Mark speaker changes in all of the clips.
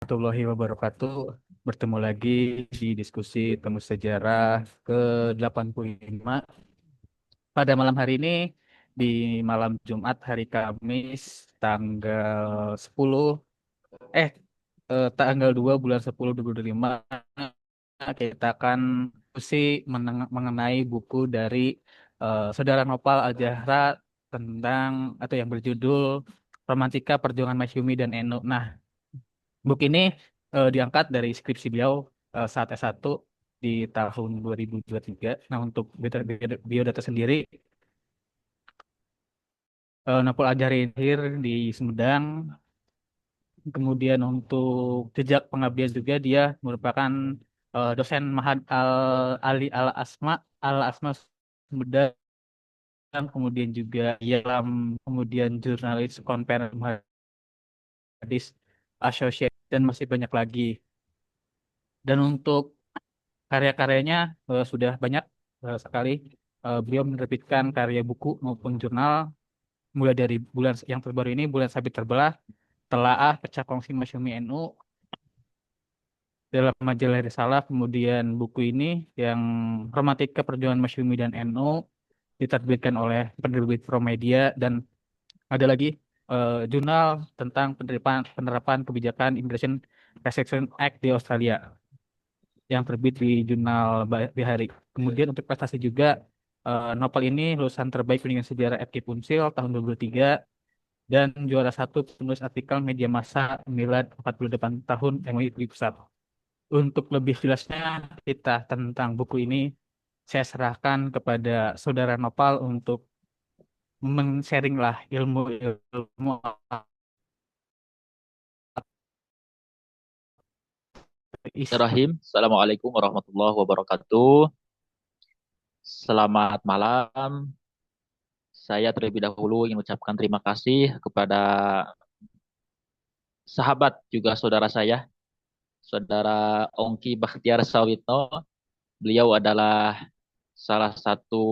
Speaker 1: warahmatullahi wabarakatuh. Bertemu lagi di diskusi Temu Sejarah ke-85 pada malam hari ini di malam Jumat hari Kamis tanggal 10 eh tanggal 2 bulan 10 2025 kita akan diskusi mengenai buku dari Saudara Nopal Al-Zahra tentang atau yang berjudul Romantika Perjuangan Masyumi dan Eno. Nah, buku ini diangkat dari skripsi beliau saat S1 di tahun 2023. Nah, untuk biodata sendiri, Nopal Ajari lahir di Sumedang. Kemudian untuk jejak pengabdian juga dia merupakan dosen Mahad Ali Al Asma Sumedang. Kemudian juga Yalam, kemudian jurnalis Konfer Hadis Associate dan masih banyak lagi. Dan untuk karya-karyanya sudah banyak sekali. Beliau menerbitkan karya buku maupun jurnal mulai dari bulan yang terbaru ini, Bulan Sabit Terbelah, Telaah Pecah Kongsi Masyumi NU dalam majalah Risalah. Kemudian buku ini yang Romantika Perjuangan Masyumi dan NU diterbitkan oleh penerbit Promedia, dan ada lagi jurnal tentang penerapan penerapan kebijakan Immigration Restriction Act di Australia yang terbit di jurnal Bihari. Kemudian untuk prestasi juga, novel ini lulusan terbaik pendidikan sejarah FK Punsil tahun 2023 dan juara satu penulis artikel media massa Milad 48 tahun MUI Pusat. Untuk lebih jelasnya kita tentang buku ini, saya serahkan kepada Saudara Nopal untuk men-sharing lah ilmu-ilmu is.
Speaker 2: Bismillahirrahmanirrahim. Assalamualaikum warahmatullahi wabarakatuh. Selamat malam. Saya terlebih dahulu ingin mengucapkan terima kasih kepada sahabat juga saudara saya, saudara Ongki Bakhtiar Sawitno. Beliau adalah salah satu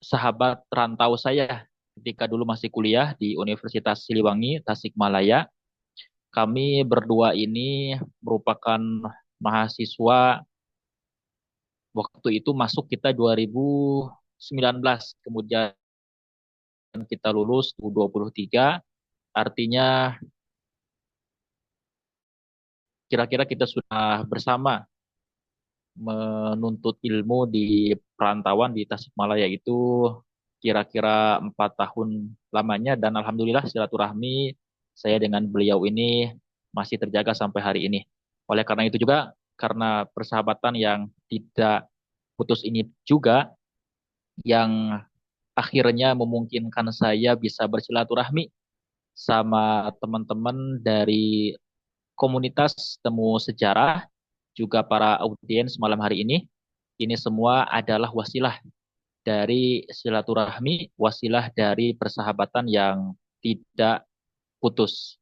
Speaker 2: sahabat rantau saya ketika dulu masih kuliah di Universitas Siliwangi, Tasikmalaya. Kami berdua ini merupakan mahasiswa waktu itu masuk kita 2019, kemudian kita lulus 2023, artinya kira-kira kita sudah bersama menuntut ilmu di perantauan di Tasikmalaya itu kira-kira 4 tahun lamanya, dan alhamdulillah silaturahmi saya dengan beliau ini masih terjaga sampai hari ini. Oleh karena itu juga, karena persahabatan yang tidak putus ini juga yang akhirnya memungkinkan saya bisa bersilaturahmi sama teman-teman dari komunitas Temu Sejarah, juga para audiens malam hari ini. Ini semua adalah wasilah dari silaturahmi, wasilah dari persahabatan yang tidak putus.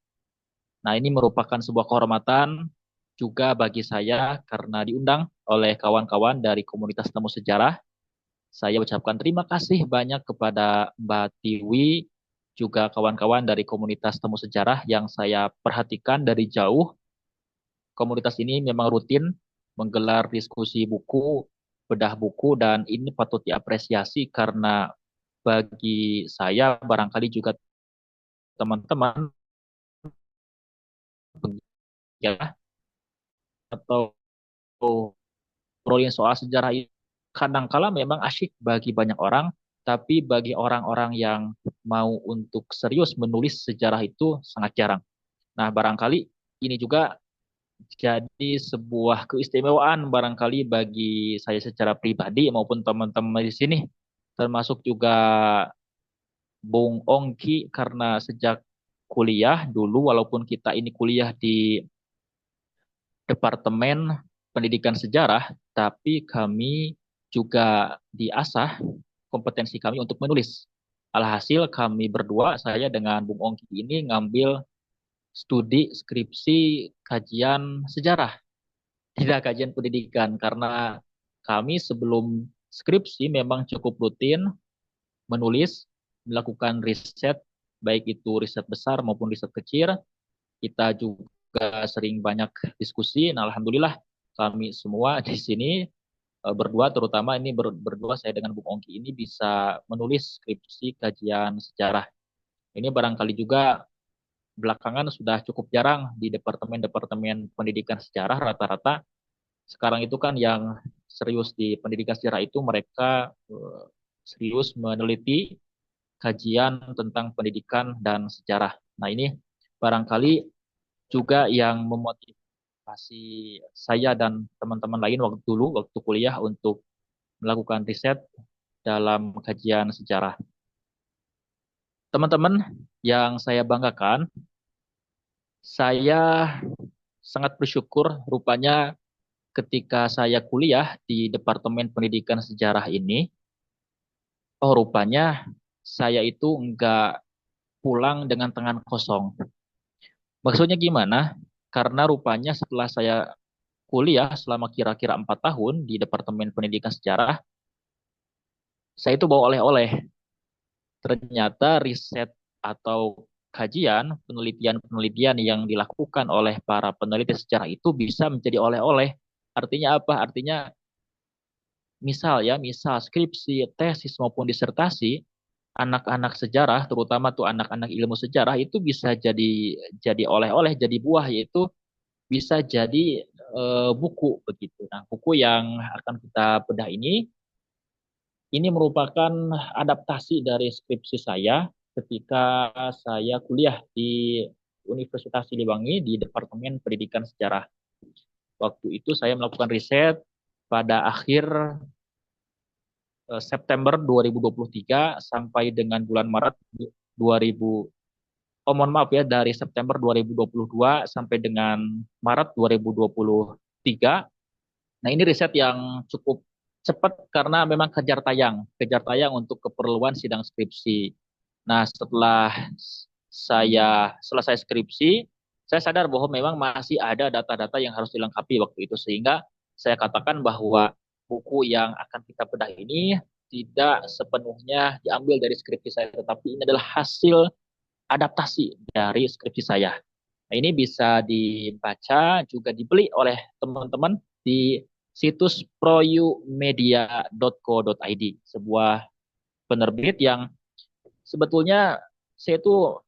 Speaker 2: Nah, ini merupakan sebuah kehormatan juga bagi saya karena diundang oleh kawan-kawan dari komunitas Temu Sejarah. Saya ucapkan terima kasih banyak kepada Mbak Tiwi, juga kawan-kawan dari komunitas Temu Sejarah yang saya perhatikan dari jauh. Komunitas ini memang rutin menggelar diskusi buku, bedah buku, dan ini patut diapresiasi karena bagi saya barangkali juga teman-teman ya, atau proyek soal sejarah ini kadangkala memang asyik bagi banyak orang, tapi bagi orang-orang yang mau untuk serius menulis sejarah itu sangat jarang. Nah, barangkali ini juga jadi sebuah keistimewaan barangkali bagi saya secara pribadi maupun teman-teman di sini, termasuk juga Bung Ongki, karena sejak kuliah dulu, walaupun kita ini kuliah di Departemen Pendidikan Sejarah, tapi kami juga diasah kompetensi kami untuk menulis. Alhasil kami berdua, saya dengan Bung Ongki ini ngambil studi skripsi kajian sejarah, tidak kajian pendidikan, karena kami sebelum skripsi memang cukup rutin menulis, melakukan riset, baik itu riset besar maupun riset kecil. Kita juga juga sering banyak diskusi. Nah, alhamdulillah kami semua di sini berdua, terutama ini berdua saya dengan Bung Ongki ini bisa menulis skripsi kajian sejarah. Ini barangkali juga belakangan sudah cukup jarang di departemen-departemen pendidikan sejarah. Rata-rata sekarang itu kan yang serius di pendidikan sejarah itu mereka serius meneliti kajian tentang pendidikan dan sejarah. Nah, ini barangkali juga yang memotivasi saya dan teman-teman lain waktu kuliah untuk melakukan riset dalam kajian sejarah. Teman-teman yang saya banggakan, saya sangat bersyukur rupanya ketika saya kuliah di Departemen Pendidikan Sejarah ini, oh rupanya saya itu enggak pulang dengan tangan kosong. Maksudnya gimana? Karena rupanya setelah saya kuliah selama kira-kira 4 tahun di Departemen Pendidikan Sejarah, saya itu bawa oleh-oleh. Ternyata riset atau kajian, penelitian-penelitian yang dilakukan oleh para peneliti sejarah itu bisa menjadi oleh-oleh. Artinya apa? Artinya misal skripsi, tesis maupun disertasi, anak-anak sejarah, terutama tuh anak-anak ilmu sejarah itu bisa jadi oleh-oleh, jadi buah, yaitu bisa jadi buku begitu. Nah, buku yang akan kita bedah ini merupakan adaptasi dari skripsi saya ketika saya kuliah di Universitas Siliwangi di Departemen Pendidikan Sejarah. Waktu itu saya melakukan riset pada akhir September 2023 sampai dengan bulan Maret 2000. Oh, mohon maaf ya, dari September 2022 sampai dengan Maret 2023. Nah, ini riset yang cukup cepat karena memang kejar tayang untuk keperluan sidang skripsi. Nah, setelah saya selesai skripsi, saya sadar bahwa memang masih ada data-data yang harus dilengkapi waktu itu, sehingga saya katakan bahwa buku yang akan kita bedah ini tidak sepenuhnya diambil dari skripsi saya, tetapi ini adalah hasil adaptasi dari skripsi saya. Nah, ini bisa dibaca juga dibeli oleh teman-teman di situs proyumedia.co.id, sebuah penerbit yang sebetulnya saya itu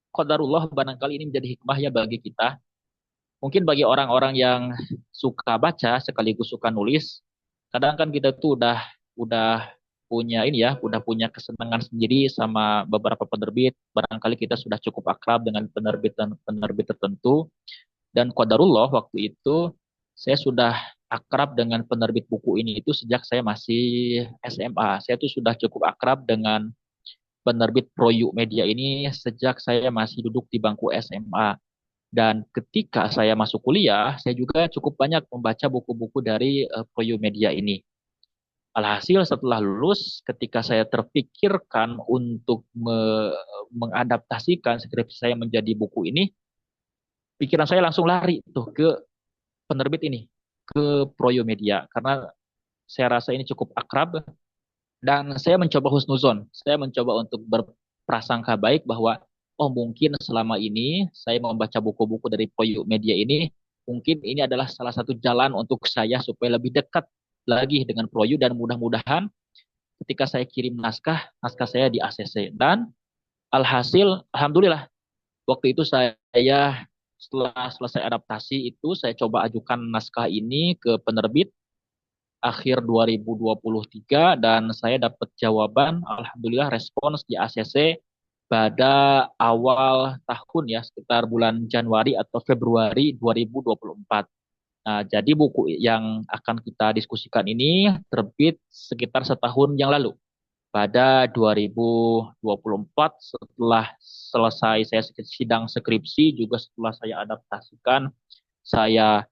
Speaker 2: qadarullah barangkali ini menjadi hikmah ya bagi kita. Mungkin bagi orang-orang yang suka baca sekaligus suka nulis, kadang kan kita tuh udah punya ini ya, udah punya kesenangan sendiri sama beberapa penerbit. Barangkali kita sudah cukup akrab dengan penerbit tertentu. Dan qadarullah waktu itu saya sudah akrab dengan penerbit buku ini itu sejak saya masih SMA. Saya tuh sudah cukup akrab dengan penerbit Proyu Media ini sejak saya masih duduk di bangku SMA. Dan ketika saya masuk kuliah, saya juga cukup banyak membaca buku-buku dari Proyu Media ini. Alhasil setelah lulus, ketika saya terpikirkan untuk mengadaptasikan skripsi saya menjadi buku ini, pikiran saya langsung lari tuh ke penerbit ini, ke Proyo Media, karena saya rasa ini cukup akrab dan saya mencoba husnuzon. Saya mencoba untuk berprasangka baik bahwa oh mungkin selama ini saya membaca buku-buku dari Proyo Media ini, mungkin ini adalah salah satu jalan untuk saya supaya lebih dekat lagi dengan Proyo, dan mudah-mudahan ketika saya kirim naskah saya di ACC. Dan alhasil, alhamdulillah, waktu itu saya setelah selesai adaptasi itu saya coba ajukan naskah ini ke penerbit akhir 2023 dan saya dapat jawaban, alhamdulillah, respons di ACC pada awal tahun ya, sekitar bulan Januari atau Februari 2024. Nah, jadi buku yang akan kita diskusikan ini terbit sekitar setahun yang lalu, pada 2024, setelah selesai saya sidang skripsi, juga setelah saya adaptasikan, saya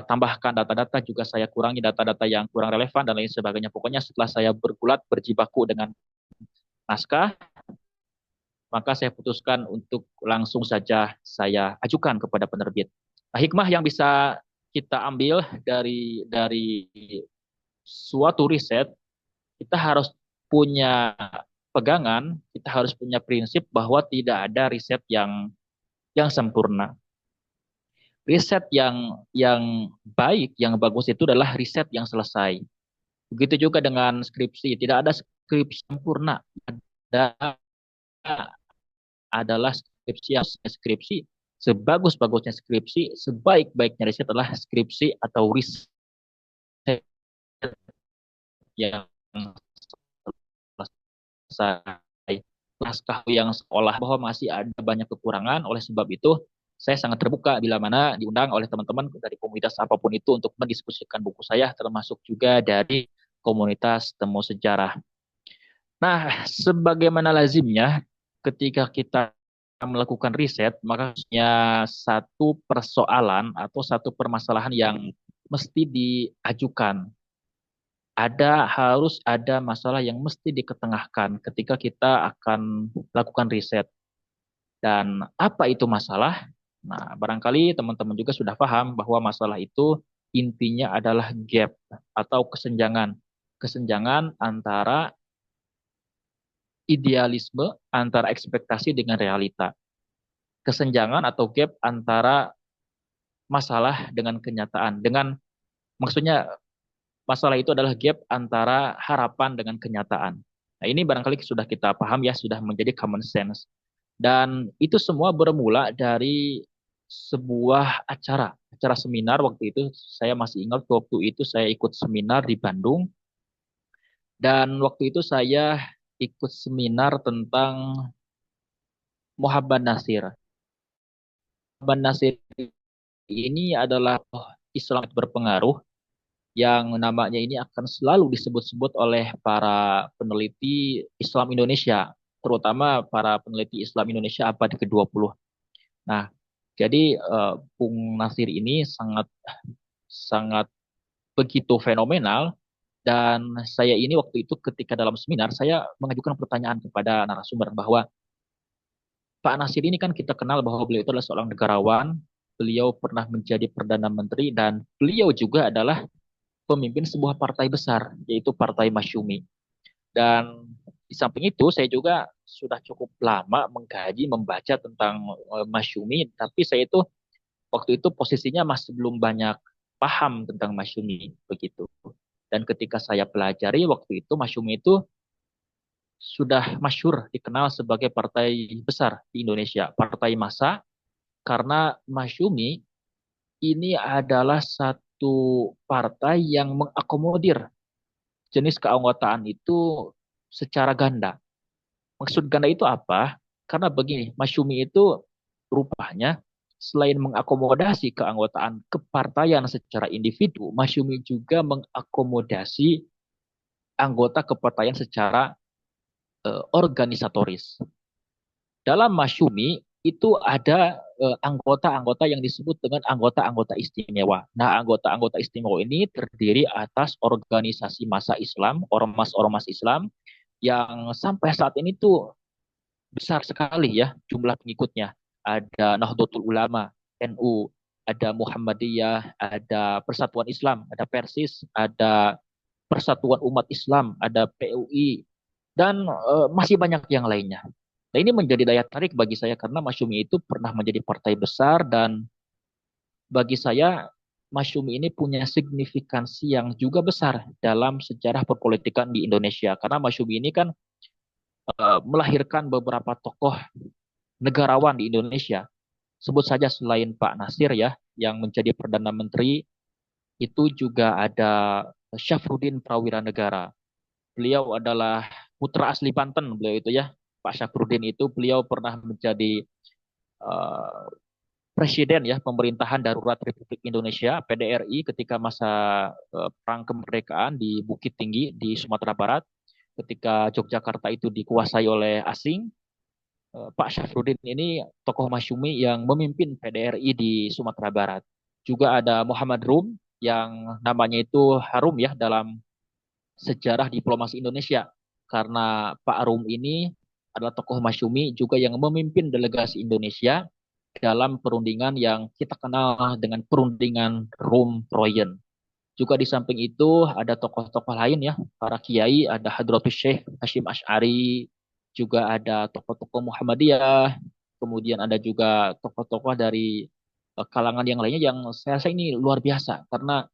Speaker 2: tambahkan data-data, juga saya kurangi data-data yang kurang relevan dan lain sebagainya. Pokoknya setelah saya bergulat berjibaku dengan naskah, maka saya putuskan untuk langsung saja saya ajukan kepada penerbit. Nah, hikmah yang bisa kita ambil dari suatu riset, kita harus punya pegangan, kita harus punya prinsip bahwa tidak ada riset yang yang sempurna. Riset yang baik, yang bagus itu adalah riset yang selesai. Begitu juga dengan skripsi, tidak ada skripsi sempurna. Ada adalah skripsi sebagus-bagusnya skripsi, sebaik-baiknya riset adalah skripsi atau riset yang selesai. Naskah yang seolah bahwa masih ada banyak kekurangan, oleh sebab itu saya sangat terbuka bila mana diundang oleh teman-teman dari komunitas apapun itu untuk mendiskusikan buku saya, termasuk juga dari komunitas temu sejarah. Nah, sebagaimana lazimnya ketika kita melakukan riset, maka satu persoalan atau satu permasalahan yang mesti diajukan. Harus ada masalah yang mesti diketengahkan ketika kita akan lakukan riset. Dan apa itu masalah? Nah, barangkali teman-teman juga sudah paham bahwa masalah itu intinya adalah gap atau kesenjangan. Kesenjangan antara idealisme, antara ekspektasi dengan realita. Kesenjangan atau gap antara masalah dengan kenyataan. Maksudnya masalah itu adalah gap antara harapan dengan kenyataan. Nah, ini barangkali sudah kita paham ya, sudah menjadi common sense. Dan itu semua bermula dari sebuah acara seminar waktu itu. Saya masih ingat waktu itu saya ikut seminar di Bandung. Dan waktu itu saya ikut seminar tentang Muhammad Nasir. Muhammad Nasir ini adalah Islam berpengaruh yang namanya ini akan selalu disebut-sebut oleh para peneliti Islam Indonesia, terutama para peneliti Islam Indonesia abad ke-20. Nah, jadi Bung Nasir ini sangat sangat begitu fenomenal dan saya ini waktu itu ketika dalam seminar saya mengajukan pertanyaan kepada narasumber bahwa Pak Nasir ini kan kita kenal bahwa beliau itu adalah seorang negarawan, beliau pernah menjadi Perdana Menteri dan beliau juga adalah pemimpin sebuah partai besar, yaitu Partai Masyumi. Dan di samping itu, saya juga sudah cukup lama mengkaji, membaca tentang Masyumi, tapi saya itu waktu itu posisinya masih belum banyak paham tentang Masyumi, begitu. Dan ketika saya pelajari waktu itu, Masyumi itu sudah masyhur dikenal sebagai partai besar di Indonesia, partai massa, karena Masyumi ini adalah satu partai yang mengakomodir jenis keanggotaan itu secara ganda. Maksud ganda itu apa? Karena begini, Masyumi itu rupanya selain mengakomodasi keanggotaan kepartaian secara individu, Masyumi juga mengakomodasi anggota kepartaian secara organisatoris. Dalam Masyumi itu ada anggota-anggota yang disebut dengan anggota-anggota istimewa. Nah, anggota-anggota istimewa ini terdiri atas organisasi massa Islam, ormas-ormas Islam yang sampai saat ini tuh besar sekali ya jumlah pengikutnya. Ada Nahdlatul Ulama, NU, ada Muhammadiyah, ada Persatuan Islam, ada Persis, ada Persatuan Umat Islam, ada PUI, dan masih banyak yang lainnya. Nah, ini menjadi daya tarik bagi saya karena Masyumi itu pernah menjadi partai besar dan bagi saya Masyumi ini punya signifikansi yang juga besar dalam sejarah perpolitikan di Indonesia. Karena Masyumi ini kan melahirkan beberapa tokoh negarawan di Indonesia. Sebut saja selain Pak Nasir ya, yang menjadi Perdana Menteri, itu juga ada Syafruddin Prawira Negara. Beliau adalah putra asli Banten, beliau itu ya. Pak Syafruddin itu beliau pernah menjadi uh, presiden ya pemerintahan darurat Republik Indonesia PDRI ketika masa perang kemerdekaan di Bukit Tinggi di Sumatera Barat ketika Yogyakarta itu dikuasai oleh asing. Pak Syafruddin ini tokoh Masyumi yang memimpin PDRI di Sumatera Barat. Juga ada Muhammad Rum yang namanya itu harum ya dalam sejarah diplomasi Indonesia karena Pak Rum ini adalah tokoh Masyumi juga yang memimpin delegasi Indonesia dalam perundingan yang kita kenal dengan perundingan Rum-Troyen. Juga di samping itu ada tokoh-tokoh lain ya, para kiai, ada Hadratus Syekh Hashim Ash'ari, juga ada tokoh-tokoh Muhammadiyah, kemudian ada juga tokoh-tokoh dari kalangan yang lainnya yang saya rasa ini luar biasa karena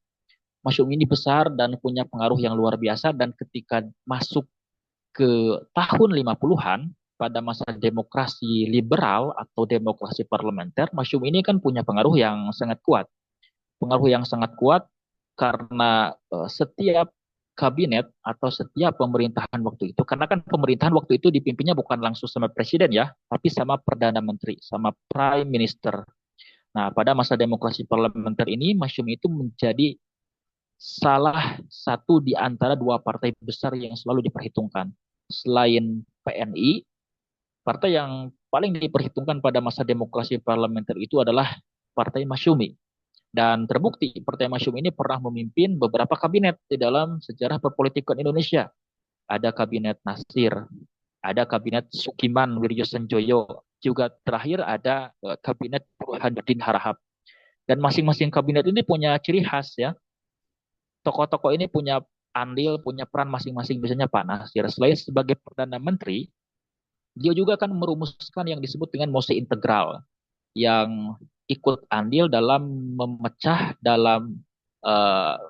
Speaker 2: Masyumi ini besar dan punya pengaruh yang luar biasa dan ketika masuk ke tahun 50-an pada masa demokrasi liberal atau demokrasi parlementer, Masyumi ini kan punya pengaruh yang sangat kuat. Pengaruh yang sangat kuat karena setiap kabinet atau setiap pemerintahan waktu itu, karena kan pemerintahan waktu itu dipimpinnya bukan langsung sama presiden ya, tapi sama perdana menteri, sama prime minister. Nah, pada masa demokrasi parlementer ini, Masyumi itu menjadi salah satu di antara dua partai besar yang selalu diperhitungkan. Selain PNI, partai yang paling diperhitungkan pada masa demokrasi parlementer itu adalah Partai Masyumi. Dan terbukti Partai Masyumi ini pernah memimpin beberapa kabinet di dalam sejarah perpolitikan Indonesia. Ada kabinet Nasir, ada kabinet Sukiman Wirjosenjoyo, juga terakhir ada kabinet Burhanuddin Harahap. Dan masing-masing kabinet ini punya ciri khas ya. Tokoh-tokoh ini punya andil, punya peran masing-masing. Misalnya Pak Nasir, selain sebagai Perdana Menteri, dia juga akan merumuskan yang disebut dengan mosi integral, yang ikut andil dalam memecah, dalam uh,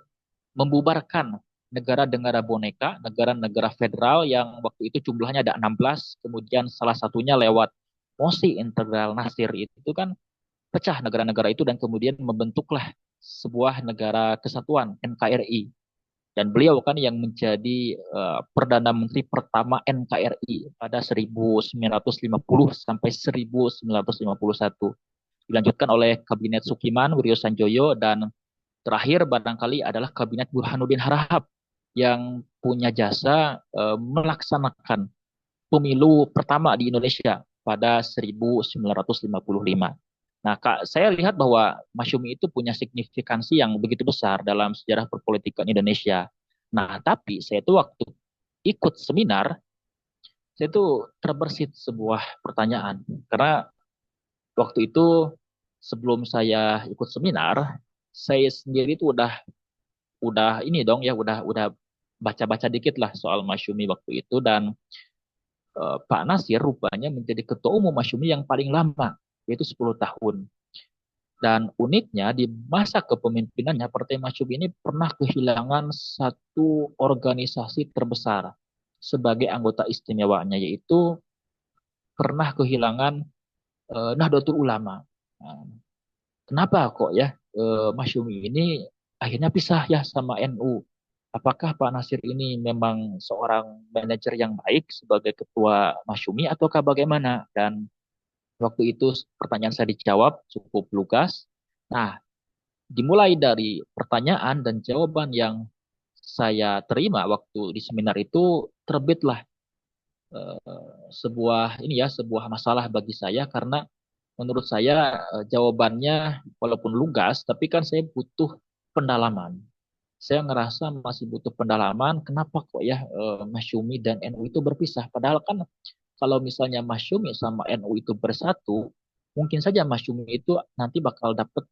Speaker 2: membubarkan negara-negara boneka, negara-negara federal yang waktu itu jumlahnya ada 16, kemudian salah satunya lewat mosi integral Nasir itu kan pecah negara-negara itu dan kemudian membentuklah sebuah negara kesatuan NKRI. Dan beliau kan yang menjadi Perdana Menteri pertama NKRI pada 1950 sampai 1951. Dilanjutkan oleh Kabinet Sukiman, Wiryo Sanjoyo, dan terakhir barangkali adalah Kabinet Burhanuddin Harahap yang punya jasa melaksanakan pemilu pertama di Indonesia pada 1955. Nah, Kak, saya lihat bahwa Masyumi itu punya signifikansi yang begitu besar dalam sejarah perpolitikan Indonesia. Nah, tapi saya itu waktu ikut seminar, saya itu terbersit sebuah pertanyaan. Karena waktu itu sebelum saya ikut seminar, saya sendiri itu udah ini dong ya, udah baca-baca dikit lah soal Masyumi waktu itu dan Pak Nasir rupanya menjadi ketua umum Masyumi yang paling lama, yaitu 10 tahun. Dan uniknya di masa kepemimpinannya Partai Masyumi ini pernah kehilangan satu organisasi terbesar sebagai anggota istimewanya yaitu pernah kehilangan Nahdlatul Ulama. Nah, kenapa kok ya Masyumi ini akhirnya pisah ya sama NU? Apakah Pak Nasir ini memang seorang manajer yang baik sebagai ketua Masyumi ataukah bagaimana? Dan waktu itu pertanyaan saya dijawab cukup lugas. Nah, dimulai dari pertanyaan dan jawaban yang saya terima waktu di seminar itu terbitlah sebuah masalah bagi saya karena menurut saya jawabannya walaupun lugas tapi kan saya butuh pendalaman. Saya ngerasa masih butuh pendalaman kenapa kok ya Masyumi dan NU itu berpisah. Padahal kan kalau misalnya Masyumi sama NU itu bersatu, mungkin saja Masyumi itu nanti bakal dapat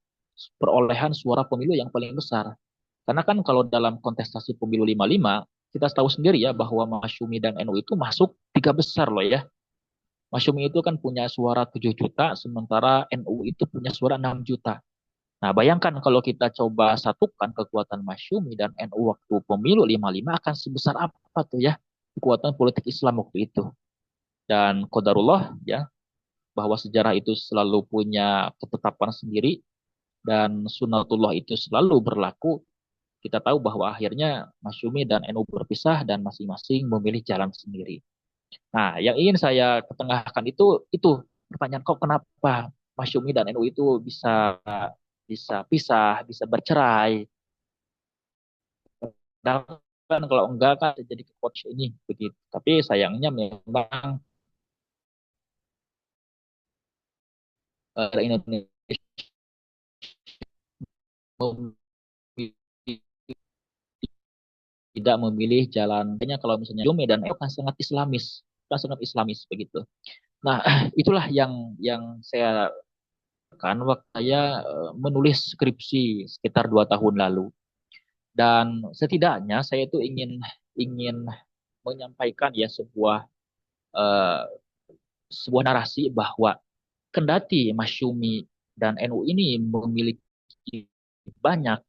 Speaker 2: perolehan suara pemilu yang paling besar. Karena kan kalau dalam kontestasi pemilu 55, kita tahu sendiri ya bahwa Masyumi dan NU itu masuk tiga besar loh ya. Masyumi itu kan punya suara 7 juta, sementara NU itu punya suara 6 juta. Nah, bayangkan kalau kita coba satukan kekuatan Masyumi dan NU waktu pemilu 55 akan sebesar apa tuh ya kekuatan politik Islam waktu itu. Dan qadarullah ya, bahwa sejarah itu selalu punya ketetapan sendiri dan sunatullah itu selalu berlaku. Kita tahu bahwa akhirnya Masyumi dan NU berpisah dan masing-masing memilih jalan sendiri. Nah, yang ingin saya ketengahkan itu pertanyaan kok kenapa Masyumi dan NU itu bisa bisa pisah, bisa bercerai. Dan kan kalau enggak kan jadi coach ini begitu. Tapi sayangnya memang Indonesia tidak memilih jalan. Hanya kalau misalnya Jome dan Eo kan sangat Islamis begitu. Nah, itulah yang saya kan waktu saya menulis skripsi sekitar 2 tahun lalu. Dan setidaknya saya itu ingin ingin menyampaikan ya eh, sebuah narasi bahwa kendati Masyumi dan NU ini memiliki banyak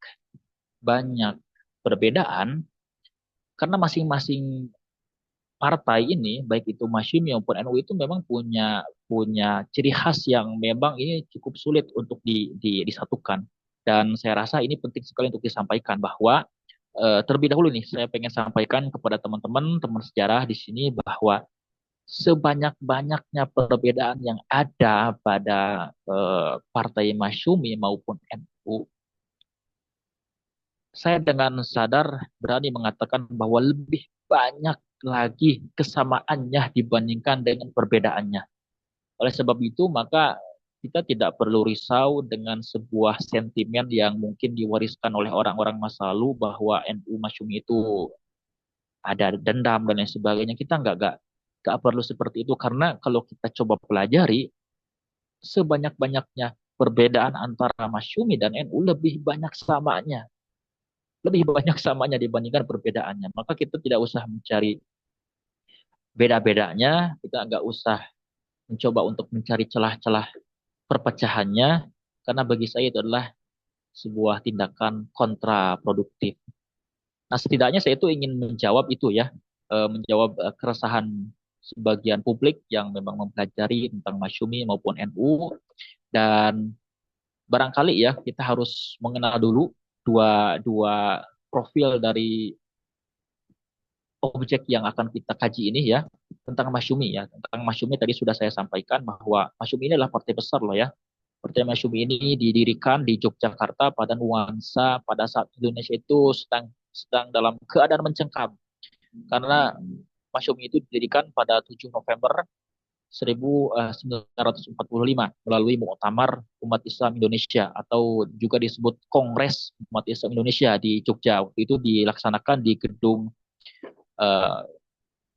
Speaker 2: banyak perbedaan, karena masing-masing partai ini, baik itu Masyumi maupun NU itu memang punya punya ciri khas yang memang ini cukup sulit untuk disatukan. Dan saya rasa ini penting sekali untuk disampaikan bahwa terlebih dahulu nih saya pengen sampaikan kepada teman-teman teman sejarah di sini bahwa sebanyak-banyaknya perbedaan yang ada pada partai Masyumi maupun NU, saya dengan sadar berani mengatakan bahwa lebih banyak lagi kesamaannya dibandingkan dengan perbedaannya. Oleh sebab itu, maka kita tidak perlu risau dengan sebuah sentimen yang mungkin diwariskan oleh orang-orang masa lalu bahwa NU Masyumi itu ada dendam dan lain sebagainya. Kita nggak perlu seperti itu karena kalau kita coba pelajari sebanyak-banyaknya perbedaan antara Masyumi dan NU lebih banyak samanya dibandingkan perbedaannya. Maka kita tidak usah mencari beda-bedanya, kita nggak usah mencoba untuk mencari celah-celah perpecahannya, karena bagi saya itu adalah sebuah tindakan kontraproduktif. Nah, setidaknya saya itu ingin menjawab itu ya, menjawab keresahan sebagian publik yang memang mempelajari tentang Masyumi maupun NU, dan barangkali ya kita harus mengenal dulu dua dua profil dari objek yang akan kita kaji ini ya, tentang Masyumi ya. Tentang Masyumi tadi sudah saya sampaikan bahwa Masyumi ini adalah partai besar loh ya. Partai Masyumi ini didirikan di Yogyakarta pada nuansa pada saat Indonesia itu sedang sedang dalam keadaan mencengkam, karena Masyumi itu didirikan pada 7 November 1945 melalui Muktamar Umat Islam Indonesia atau juga disebut Kongres Umat Islam Indonesia di Jogja. Waktu itu dilaksanakan di gedung uh,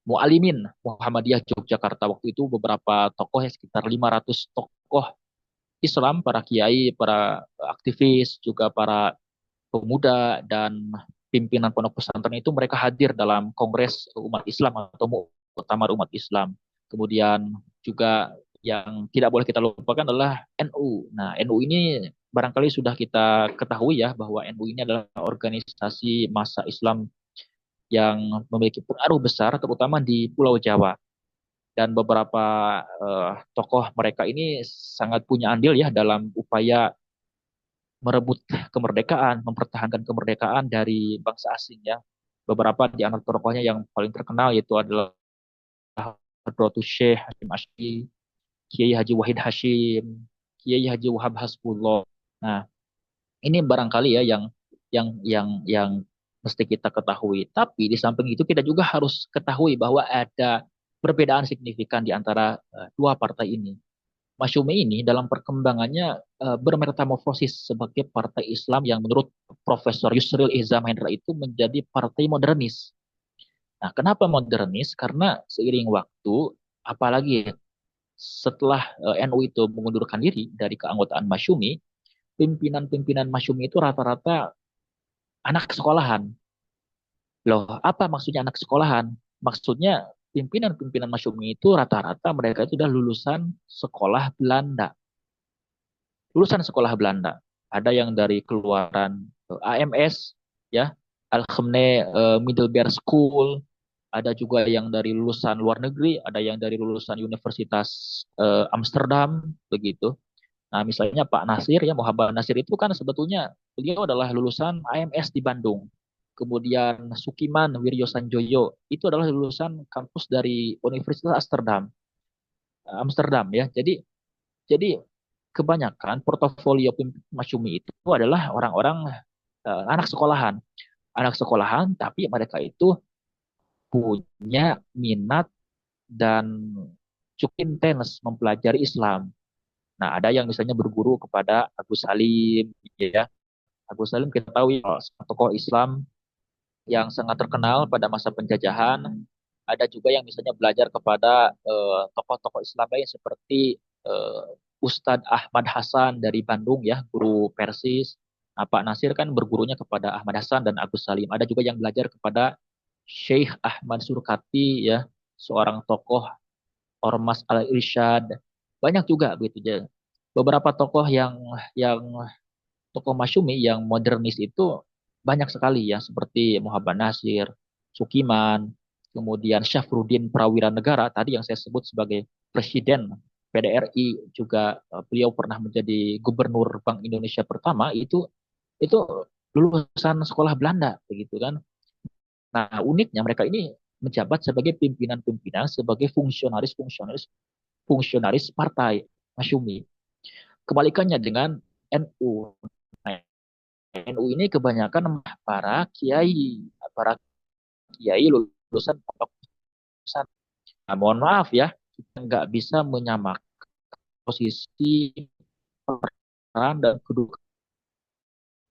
Speaker 2: Mualimin Muhammadiyah Yogyakarta. Waktu itu beberapa tokoh ya, sekitar 500 tokoh Islam, para kiai, para aktivis, juga para pemuda dan pimpinan pondok pesantren itu mereka hadir dalam Kongres Umat Islam atau Muktamar Umat Islam. Kemudian juga yang tidak boleh kita lupakan adalah NU. Nah, NU ini barangkali sudah kita ketahui ya bahwa NU ini adalah organisasi massa Islam yang memiliki pengaruh besar terutama di Pulau Jawa, dan beberapa tokoh mereka ini sangat punya andil ya dalam upaya merebut kemerdekaan, mempertahankan kemerdekaan dari bangsa asing ya. Beberapa di antara tokohnya yang paling terkenal yaitu adalah Hadratus Syekh Hasyim Asy'ari, Kiai Haji Wahid Hasyim, Kiai Haji Wahab Hasbullah. Nah, ini barangkali ya yang mesti kita ketahui. Tapi di samping itu kita juga harus ketahui bahwa ada perbedaan signifikan di antara dua partai ini. Masyumi ini dalam perkembangannya bermetamorfosis sebagai partai Islam yang menurut Profesor Yusril Iza Mahendra itu menjadi partai modernis. Nah, kenapa modernis? Karena seiring waktu, apalagi setelah NU itu mengundurkan diri dari keanggotaan Masyumi, pimpinan-pimpinan Masyumi itu rata-rata anak sekolahan. Loh, apa maksudnya anak sekolahan? Maksudnya pimpinan-pimpinan Masyumi itu rata-rata mereka itu sudah lulusan sekolah Belanda. Lulusan sekolah Belanda. Ada yang dari keluaran AMS, ya, Algemene Middelburg School, ada juga yang dari lulusan luar negeri, ada yang dari lulusan Universitas Amsterdam, begitu. Nah, misalnya Pak Nasir, ya Muhammad Nasir itu kan sebetulnya beliau adalah lulusan AMS di Bandung. Kemudian Sukiman Wiryo Sanjoyo itu adalah lulusan kampus dari Universitas Amsterdam, Amsterdam ya. Jadi kebanyakan portofolio Masyumi itu adalah orang-orang anak sekolahan, tapi mereka itu punya minat dan cukup intens mempelajari Islam. Nah, ada yang misalnya berguru kepada Agus Salim, ya. Agus Salim kita tahu ya, tokoh Islam yang sangat terkenal pada masa penjajahan. Ada juga yang misalnya belajar kepada tokoh-tokoh Islam lain seperti Ustadz Ahmad Hasan dari Bandung ya, guru Persis. Nah, Pak Nasir kan bergurunya kepada Ahmad Hasan dan Agus Salim. Ada juga yang belajar kepada Syekh Ahmad Surkati ya, seorang tokoh Ormas Al-Irsyad. banyak juga begitu aja. Beberapa tokoh yang tokoh Masyumi yang modernis itu banyak sekali ya seperti Muhammad Nasir, Sukiman, kemudian Syafruddin Prawira Negara tadi yang saya sebut sebagai presiden PDRI juga beliau pernah menjadi gubernur Bank Indonesia pertama itu lulusan sekolah Belanda begitu kan. Nah, uniknya mereka ini menjabat sebagai pimpinan-pimpinan sebagai fungsionaris partai Masyumi. Kebalikannya dengan NU. Nah, NU ini kebanyakan para kiai lulusan pondok pesantren. Nah, mohon maaf ya, kita nggak bisa menyamakan posisi peran dan kedudukan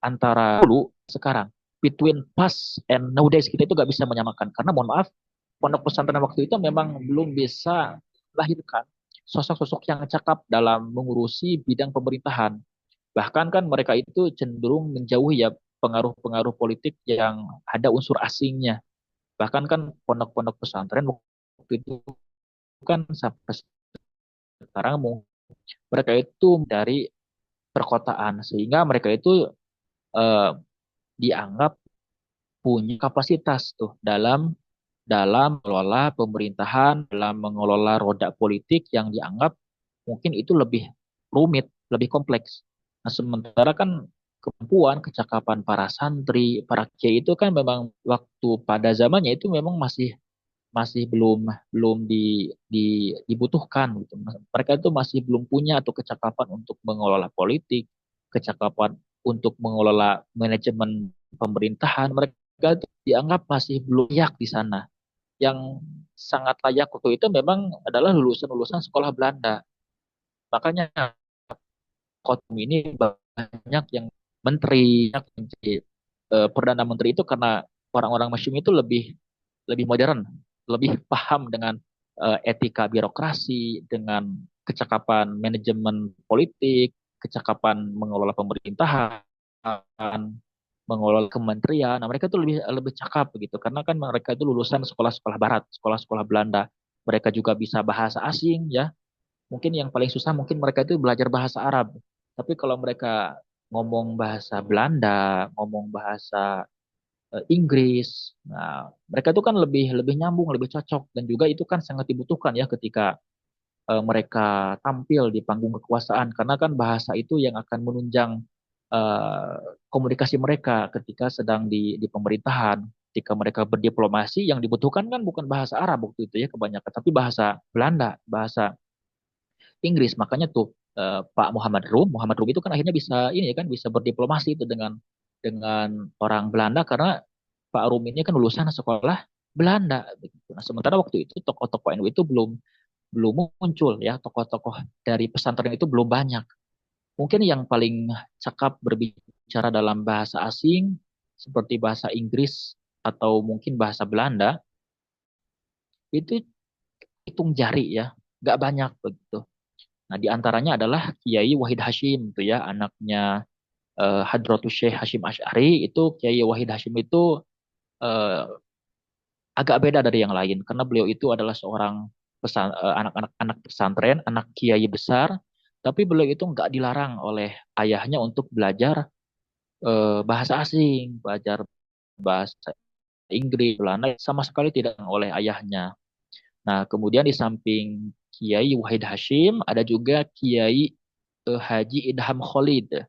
Speaker 2: antara dulu sekarang. Between past and nowadays kita itu nggak bisa menyamakan karena mohon maaf pondok pesantren waktu itu memang belum bisa melahirkan sosok-sosok yang cakap dalam mengurusi bidang pemerintahan. Bahkan kan mereka itu cenderung menjauhi ya pengaruh-pengaruh politik yang ada unsur asingnya. Bahkan kan pondok-pondok pesantren waktu itu kan sampai sekarang mereka itu dari perkotaan sehingga mereka itu eh, dianggap punya kapasitas tuh dalam dalam mengelola pemerintahan, dalam mengelola roda politik yang dianggap mungkin itu lebih rumit, lebih kompleks. Nah, sementara kan kemampuan, kecakapan para santri, para kiai itu kan memang waktu pada zamannya itu memang masih masih belum belum dibutuhkan gitu. Mereka itu masih belum punya atau kecakapan untuk mengelola politik, kecakapan untuk mengelola manajemen pemerintahan. Mereka itu dianggap masih belum layak di sana. Yang sangat layak waktu itu memang adalah lulusan-lulusan sekolah Belanda. Makanya Kotum ini banyak yang menteri, yang jadi, perdana menteri itu karena orang-orang Masyumi itu lebih lebih modern, lebih paham dengan etika birokrasi, dengan kecakapan manajemen politik, kecakapan mengelola pemerintahan, mengelola kementerian. Nah, mereka itu lebih lebih cakap begitu karena kan mereka itu lulusan sekolah-sekolah barat, sekolah-sekolah Belanda. Mereka juga bisa bahasa asing ya. Mungkin yang paling susah mungkin mereka itu belajar bahasa Arab. Tapi kalau mereka ngomong bahasa Belanda, ngomong bahasa Inggris. Nah, mereka itu kan lebih lebih nyambung, lebih cocok dan juga itu kan sangat dibutuhkan ya ketika mereka tampil di panggung kekuasaan karena kan bahasa itu yang akan menunjang eh, komunikasi mereka ketika sedang di pemerintahan. Ketika mereka berdiplomasi, yang dibutuhkan kan bukan bahasa Arab waktu itu ya kebanyakan, tapi bahasa Belanda, bahasa Inggris. Makanya tuh Pak Muhammad Rum itu kan akhirnya bisa ini ya kan bisa berdiplomasi itu dengan orang Belanda karena Pak Rum ini kan lulusan sekolah Belanda. Begitu. Nah, sementara waktu itu tokoh-tokoh NU itu belum belum muncul ya, tokoh-tokoh dari pesantren itu belum banyak. Mungkin yang paling cakap berbicara dalam bahasa asing seperti bahasa Inggris atau mungkin bahasa Belanda itu hitung jari ya, nggak banyak begitu. Nah, di antaranya adalah Kiai Wahid Hashim itu ya, anaknya Hadratus Syekh Hashim Asy'ari itu Kiai Wahid Hashim itu eh, agak beda dari yang lain karena beliau itu adalah seorang anak-anak anak pesantren, anak kiai besar, tapi beliau itu nggak dilarang oleh ayahnya untuk belajar bahasa asing, belajar bahasa Inggris, Belanda sama sekali tidak oleh ayahnya. Nah, kemudian di samping Kiai Wahid Hashim ada juga Kiai Haji Idham Khalid.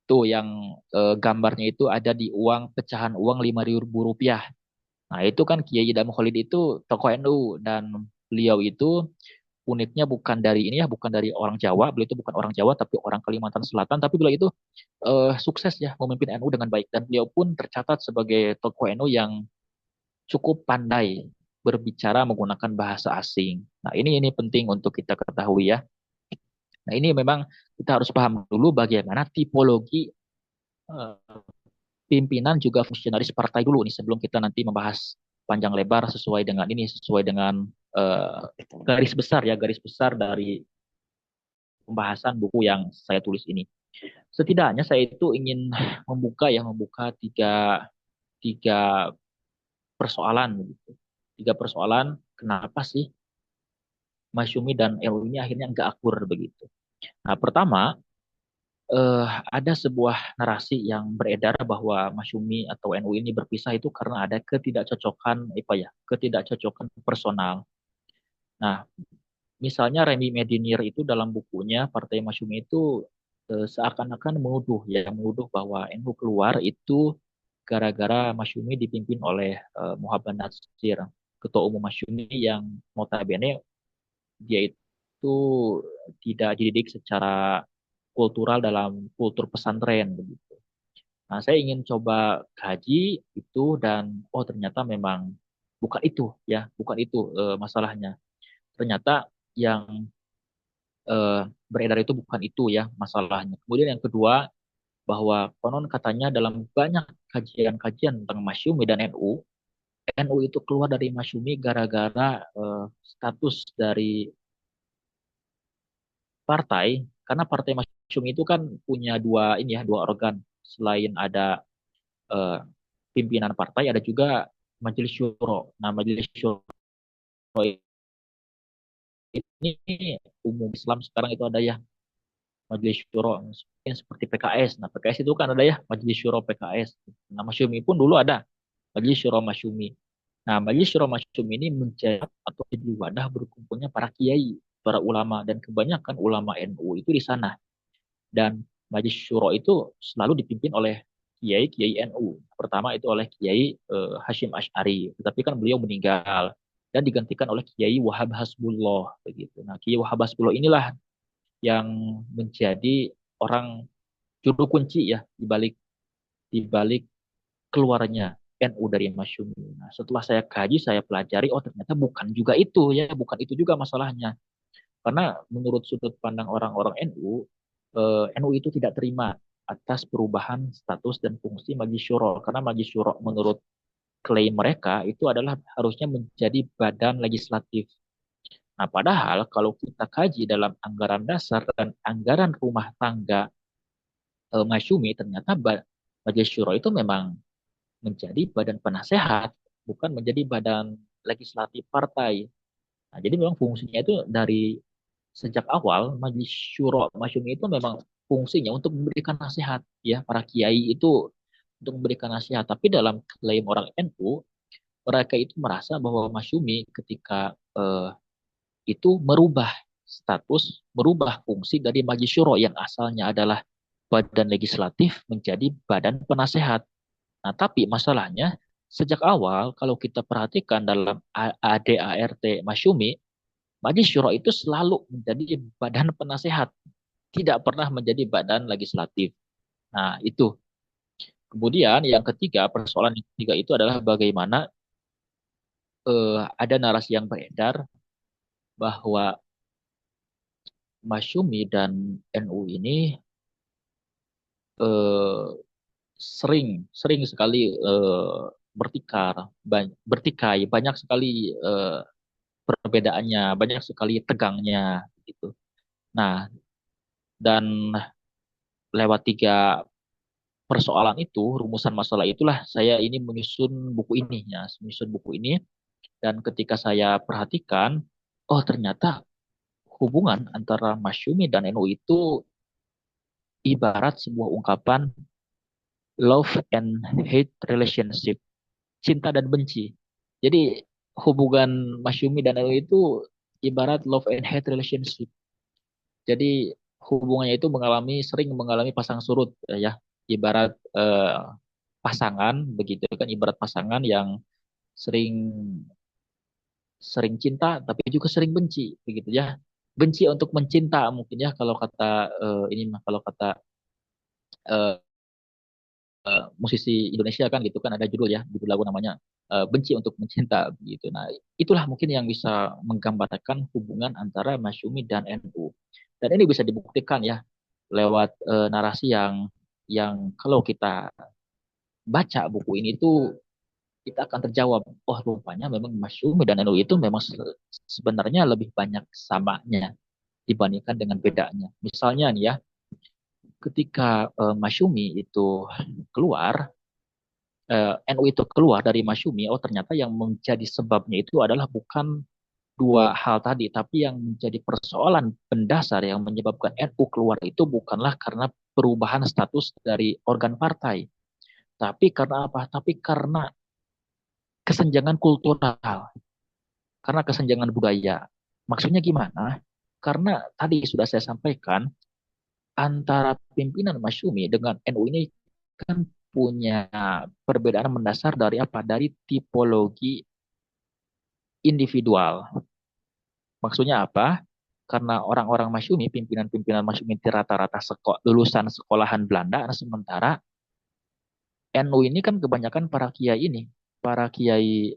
Speaker 2: Tuh yang gambarnya itu ada di pecahan uang 5.000 rupiah. Nah, itu kan Kiai Idham Khalid itu tokoh NU dan beliau itu uniknya bukan dari ini ya, bukan dari orang Jawa. Beliau itu bukan orang Jawa tapi orang Kalimantan Selatan. Tapi beliau itu sukses ya memimpin NU dengan baik dan beliau pun tercatat sebagai tokoh NU yang cukup pandai berbicara menggunakan bahasa asing. Nah, ini penting untuk kita ketahui ya. Nah, ini memang kita harus paham dulu bagaimana tipologi eh, pimpinan juga fungsionaris partai dulu nih sebelum kita nanti membahas panjang lebar sesuai dengan ini, sesuai dengan eh, garis besar ya, garis besar dari pembahasan buku yang saya tulis ini. Setidaknya saya itu ingin membuka tiga tiga persoalan gitu. Tiga persoalan kenapa sih Masyumi dan NU ini akhirnya nggak akur begitu. Nah, pertama, ada sebuah narasi yang beredar bahwa Masyumi atau NU ini berpisah itu karena ada ketidakcocokan, apa ya, ketidakcocokan personal. Nah, misalnya Remy Medinir itu dalam bukunya Partai Masyumi itu seakan-akan menuduh bahwa NU keluar itu gara-gara Masyumi dipimpin oleh Muhammad Nasir, ketua umum Masyumi yang notabene dia itu tidak dididik secara kultural dalam kultur pesantren begitu. Nah, saya ingin coba kaji itu dan oh ternyata memang bukan itu ya, bukan itu masalahnya. Ternyata yang eh, beredar itu bukan itu ya masalahnya. Kemudian yang kedua, bahwa konon katanya dalam banyak kajian-kajian tentang Masyumi dan NU, NU itu keluar dari Masyumi gara-gara status dari partai, karena Partai Masyumi itu kan punya dua ini ya, dua organ. Selain ada eh, pimpinan partai, ada juga Majelis Syuro. Nah, Majelis Syuro ini umum Islam sekarang itu ada ya Majelis Syuro seperti PKS. Nah, PKS itu kan ada ya Majelis Syuro PKS. Nah, Masyumi pun dulu ada Majelis Syuro Masyumi. Nah, Majelis Syuro Masyumi ini menjadi atau jadi wadah berkumpulnya para kiai, para ulama dan kebanyakan ulama NU itu di sana. Dan Majelis Syuro itu selalu dipimpin oleh kiai-kiai NU. Pertama itu oleh Kiai Hashim Ash'ari, tetapi kan beliau meninggal dan digantikan oleh Kiai Wahab Hasbullah begitu. Nah, Kiai Wahab Hasbullah inilah yang menjadi orang juru kunci ya di balik keluarnya NU dari Masyumi. Nah, setelah saya kaji, saya pelajari, oh ternyata bukan juga itu ya, bukan itu juga masalahnya. Karena menurut sudut pandang orang-orang NU, NU itu tidak terima atas perubahan status dan fungsi Majelis Syuro. Karena Majelis Syuro menurut klaim mereka itu adalah harusnya menjadi badan legislatif. Nah, padahal kalau kita kaji dalam anggaran dasar dan anggaran rumah tangga Masyumi, ternyata Majelis Syuro itu memang menjadi badan penasehat, bukan menjadi badan legislatif partai. Nah, jadi memang fungsinya itu dari sejak awal Majelis Syuro Masyumi itu memang fungsinya untuk memberikan nasihat ya para kiai itu untuk memberikan nasihat. Tapi dalam klaim orang NU mereka itu merasa bahwa Masyumi ketika itu merubah status, merubah fungsi dari Majelis Syuro yang asalnya adalah badan legislatif menjadi badan penasehat. Nah, tapi masalahnya sejak awal kalau kita perhatikan dalam ADART Masyumi, Majelis Syuro itu selalu menjadi badan penasehat, tidak pernah menjadi badan legislatif. Nah, itu. Kemudian yang ketiga, persoalan yang ketiga itu adalah bagaimana ada narasi yang beredar bahwa Masyumi dan NU ini eh, sering sering sekali bertikar, bertikai, banyak sekali perbedaannya, banyak sekali tegangnya gitu. Nah, dan lewat tiga persoalan itu, rumusan masalah itulah saya ini menyusun buku ini ya, menyusun buku ini dan ketika saya perhatikan, oh ternyata hubungan antara Masyumi dan NU itu ibarat sebuah ungkapan love and hate relationship, cinta dan benci. Jadi hubungan Masyumi dan NU itu ibarat love and hate relationship. Jadi hubungannya itu sering mengalami pasang surut ya, ibarat pasangan begitu kan, ibarat pasangan yang sering sering cinta tapi juga sering benci begitu ya. Benci untuk mencinta mungkin ya kalau kata ini mah kalau kata eh, musisi Indonesia kan gitu kan ada judul ya, judul lagu namanya Benci untuk Mencinta gitu. Nah, itulah mungkin yang bisa menggambarkan hubungan antara Masyumi dan NU. Dan ini bisa dibuktikan ya lewat narasi yang kalau kita baca buku ini tuh kita akan terjawab, oh rupanya memang Masyumi dan NU itu memang sebenarnya lebih banyak samanya dibandingkan dengan bedanya. Misalnya nih ya, ketika Masyumi itu keluar, NU itu keluar dari Masyumi, oh ternyata yang menjadi sebabnya itu adalah bukan dua hal tadi, tapi yang menjadi persoalan mendasar yang menyebabkan NU keluar itu bukanlah karena perubahan status dari organ partai, tapi karena apa? Tapi karena kesenjangan kultural, karena kesenjangan budaya. Maksudnya gimana? Karena tadi sudah saya sampaikan, antara pimpinan Masyumi dengan NU ini kan punya perbedaan mendasar dari apa? Dari tipologi individual. Maksudnya apa? Karena orang-orang Masyumi, pimpinan-pimpinan Masyumi itu rata-rata lulusan sekolahan Belanda, sementara NU ini kan kebanyakan para kiai ini, para kiai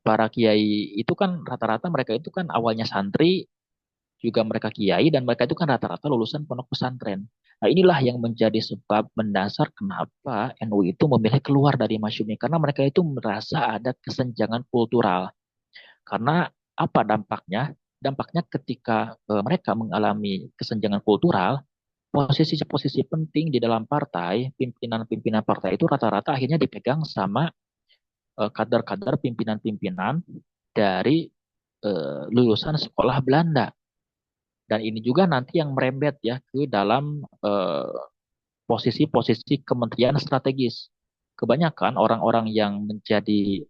Speaker 2: para kiai itu kan rata-rata mereka itu kan awalnya santri, juga mereka kiai, dan mereka itu kan rata-rata lulusan pondok pesantren. Nah, inilah yang menjadi sebab mendasar kenapa NU itu memilih keluar dari Masyumi, karena mereka itu merasa ada kesenjangan kultural. Karena apa dampaknya? Dampaknya ketika mereka mengalami kesenjangan kultural, posisi-posisi penting di dalam partai, pimpinan-pimpinan partai itu rata-rata akhirnya dipegang sama kader-kader pimpinan-pimpinan dari lulusan sekolah Belanda. Dan ini juga nanti yang merembet ya ke dalam posisi-posisi kementerian strategis. Kebanyakan orang-orang yang menjadi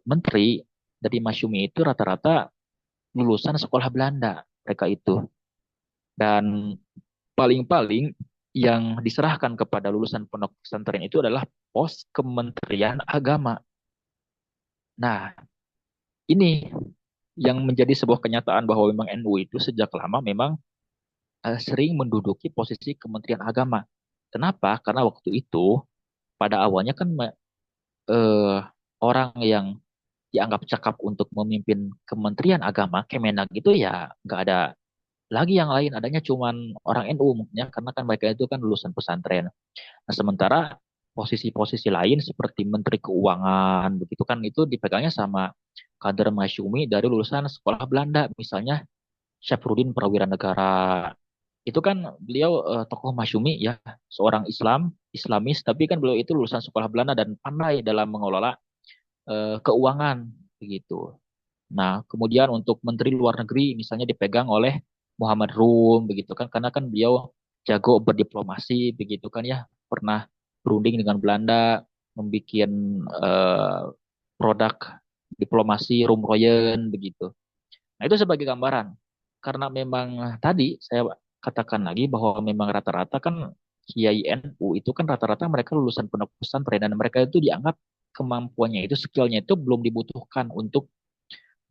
Speaker 2: menteri dari Masyumi itu rata-rata lulusan sekolah Belanda mereka itu. Dan paling-paling yang diserahkan kepada lulusan pondok pesantren itu adalah pos Kementerian Agama. Nah, ini yang menjadi sebuah kenyataan bahwa memang NU itu sejak lama memang sering menduduki posisi Kementerian Agama. Kenapa? Karena waktu itu pada awalnya kan eh, orang yang dianggap cakap untuk memimpin Kementerian Agama, Kemenag itu ya nggak ada lagi yang lain, adanya cuman orang NU mungkin ya, karena kan mereka itu kan lulusan pesantren. Nah, sementara posisi-posisi lain seperti Menteri Keuangan begitu kan itu dipegangnya sama kader Masyumi dari lulusan sekolah Belanda, misalnya Syafruddin Prawira Negara. Itu kan beliau tokoh Masyumi ya, seorang Islamis, tapi kan beliau itu lulusan sekolah Belanda dan pandai dalam mengelola keuangan begitu. Nah, kemudian untuk Menteri Luar Negeri misalnya dipegang oleh Muhammad Rum begitu kan, karena kan beliau jago berdiplomasi begitu kan ya, pernah berunding dengan Belanda, membuat produk diplomasi Rumroyen begitu. Nah, itu sebagai gambaran. Karena memang tadi saya katakan lagi bahwa memang rata-rata kan Kiai NU itu kan rata-rata mereka lulusan pondok pesantren dan mereka itu dianggap kemampuannya itu skillnya itu belum dibutuhkan untuk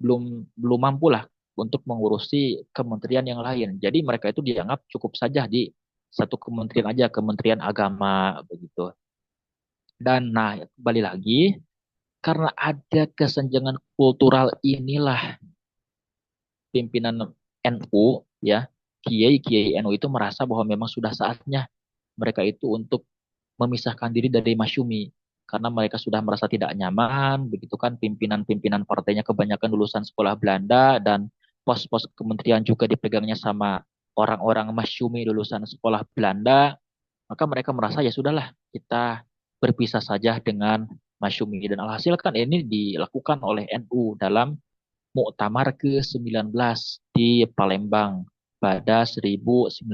Speaker 2: belum mampu lah untuk mengurusi kementerian yang lain. Jadi mereka itu dianggap cukup saja di satu kementerian aja, Kementerian Agama begitu. Dan nah, kembali lagi karena ada kesenjangan kultural inilah pimpinan NU ya, kiai-kiai NU itu merasa bahwa memang sudah saatnya mereka itu untuk memisahkan diri dari Masyumi karena mereka sudah merasa tidak nyaman begitu kan, pimpinan-pimpinan partainya kebanyakan lulusan sekolah Belanda dan pos-pos kementerian juga dipegangnya sama orang-orang Masyumi lulusan sekolah Belanda, maka mereka merasa ya sudahlah kita berpisah saja dengan Masyumi, dan alhasil kan ini dilakukan oleh NU dalam Muktamar ke-19 di Palembang pada 1952,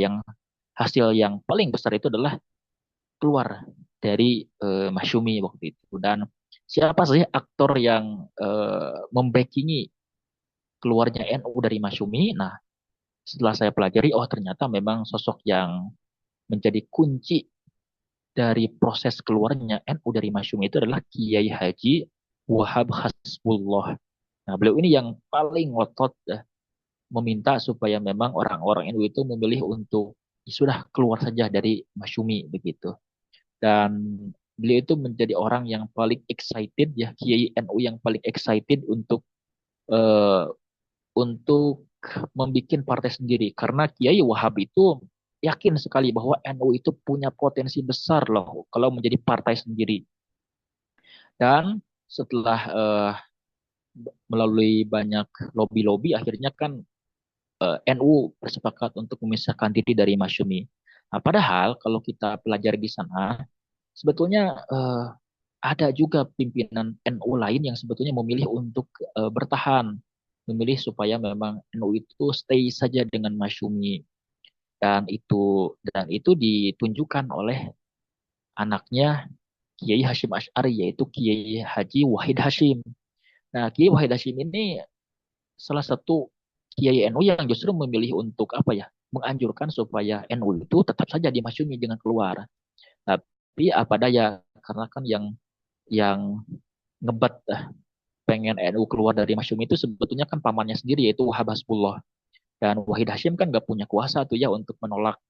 Speaker 2: yang hasil yang paling besar itu adalah keluar dari Masyumi waktu itu. Dan siapa sih aktor yang membackingi keluarnya NU dari Masyumi? Nah, setelah saya pelajari, oh ternyata memang sosok yang menjadi kunci dari proses keluarnya NU dari Masyumi itu adalah Kiai Haji Wahab Hasbullah. Nah, beliau ini yang paling ngotot meminta supaya memang orang-orang NU itu memilih untuk sudah keluar saja dari Masyumi begitu. Dan beliau itu menjadi orang yang paling excited ya, Kiai NU yang paling excited eh, untuk membuat partai sendiri, karena Kiai Wahab itu yakin sekali bahwa NU itu punya potensi besar loh kalau menjadi partai sendiri. Dan setelah melalui banyak lobby-lobby akhirnya kan NU bersepakat untuk memisahkan diri dari Masyumi. Nah, padahal kalau kita pelajari di sana sebetulnya ada juga pimpinan NU lain yang sebetulnya memilih untuk bertahan, memilih supaya memang NU itu stay saja dengan Masyumi, dan itu ditunjukkan oleh anaknya Kiai Hashim Asy'ari, yaitu Kiai Haji Wahid Hashim. Nah, Kiai Wahid Hashim ini salah satu Kiai NU yang justru memilih untuk apa ya, menganjurkan supaya NU itu tetap saja dimasyumi dengan keluar. Tapi apa daya, karena kan yang ngebat pengen NU keluar dari Masyumi itu sebetulnya kan pamannya sendiri, yaitu Wahab Hasbullah. Dan Wahid Hashim kan gak punya kuasa tuh ya untuk menolak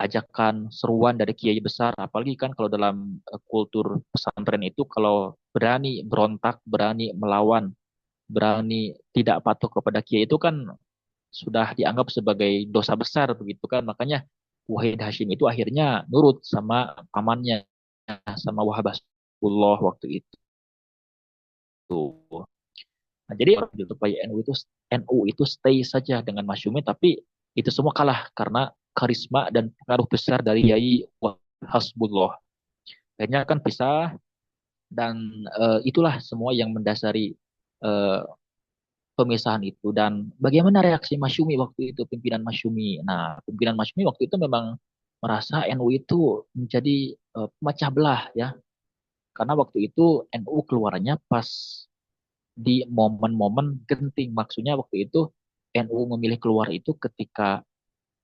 Speaker 2: ajakan seruan dari kiai besar. Apalagi kan kalau dalam kultur pesantren itu, kalau berani berontak, berani melawan, berani tidak patuh kepada kiai itu kan sudah dianggap sebagai dosa besar begitu kan. Makanya Wahid Hashim itu akhirnya nurut sama pamannya, sama Wahab Hasbullah waktu itu. Nah, jadi supaya NU itu stay saja dengan Masyumi, tapi itu semua kalah karena karisma dan pengaruh besar dari Yai Hasbullah. Akhirnya kan pisah, dan itulah semua yang mendasari uh, pemisahan itu. Dan bagaimana reaksi Masyumi waktu itu, pimpinan Masyumi? Nah, pimpinan Masyumi waktu itu memang merasa NU itu menjadi pemecah belah ya, karena waktu itu NU keluarnya pas di momen-momen genting. Maksudnya waktu itu NU memilih keluar itu ketika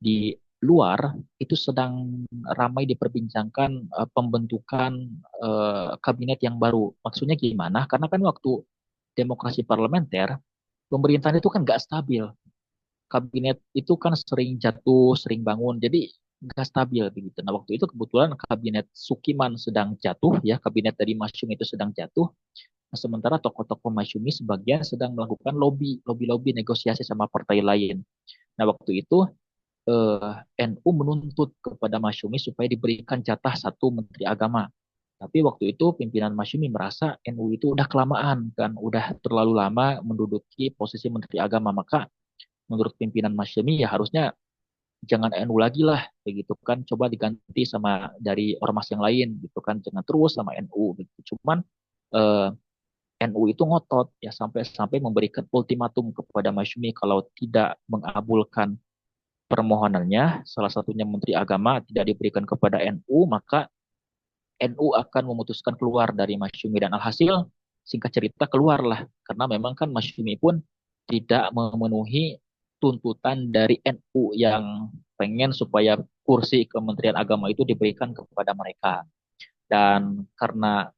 Speaker 2: di luar itu sedang ramai diperbincangkan pembentukan kabinet yang baru. Maksudnya gimana? Karena kan waktu demokrasi parlementer, pemerintahan itu kan nggak stabil. Kabinet itu kan sering jatuh, sering bangun. Jadi nggak stabil begitu. Nah, waktu itu kebetulan kabinet Sukiman sedang jatuh ya, kabinet dari Masyum itu sedang jatuh. Nah, sementara tokoh-tokoh Masyumi sebagian sedang melakukan lobby negosiasi sama partai lain. Nah, waktu itu NU menuntut kepada Masyumi supaya diberikan jatah satu menteri agama. Tapi waktu itu pimpinan Masyumi merasa NU itu udah kelamaan kan, udah terlalu lama menduduki posisi menteri agama. Maka menurut pimpinan Masyumi ya harusnya jangan NU lagi lah, begitu kan. Coba diganti sama dari ormas yang lain, gitu kan. Jangan terus sama NU. Gitu. Cuman eh, NU itu ngotot ya, sampai-sampai memberikan ultimatum kepada Masyumi kalau tidak mengabulkan permohonannya, salah satunya Menteri Agama tidak diberikan kepada NU, maka NU akan memutuskan keluar dari Masyumi. Dan alhasil singkat cerita keluarlah, karena memang kan Masyumi pun tidak memenuhi tuntutan dari NU yang pengen supaya kursi Kementerian Agama itu diberikan kepada mereka. Dan karena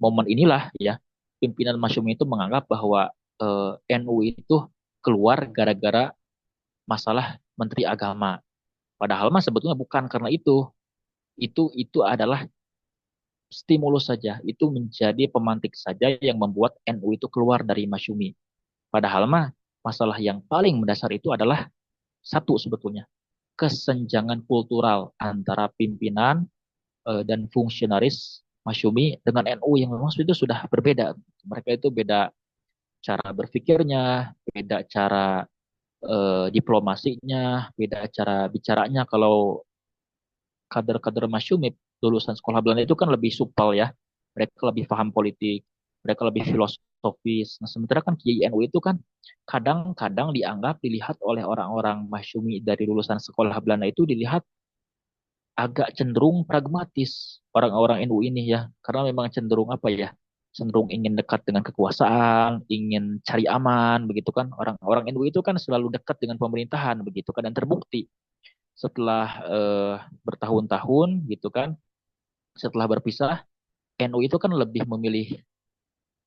Speaker 2: momen inilah ya, pimpinan Masyumi itu menganggap bahwa NU itu keluar gara-gara masalah Menteri Agama. Padahal mah sebetulnya bukan karena itu. Itu adalah stimulus saja. Itu menjadi pemantik saja yang membuat NU itu keluar dari Masyumi. Padahal mah masalah yang paling mendasar itu adalah satu sebetulnya, kesenjangan kultural antara pimpinan dan fungsionaris Masyumi dengan NU yang memang itu sudah berbeda. Mereka itu beda cara berpikirnya, beda cara diplomasinya, beda cara bicaranya. Kalau kader-kader Masyumi lulusan sekolah Belanda itu kan lebih supel ya. Mereka lebih paham politik, mereka lebih filosofis. Nah, sementara kan Kiai NU itu kan kadang-kadang dianggap, dilihat oleh orang-orang Masyumi dari lulusan sekolah Belanda itu dilihat agak cenderung pragmatis orang-orang NU ini ya. Karena memang cenderung apa ya? Cenderung ingin dekat dengan kekuasaan, ingin cari aman begitu kan. Orang-orang NU itu kan selalu dekat dengan pemerintahan begitu kan, dan terbukti setelah bertahun-tahun gitu kan, setelah berpisah, NU itu kan lebih memilih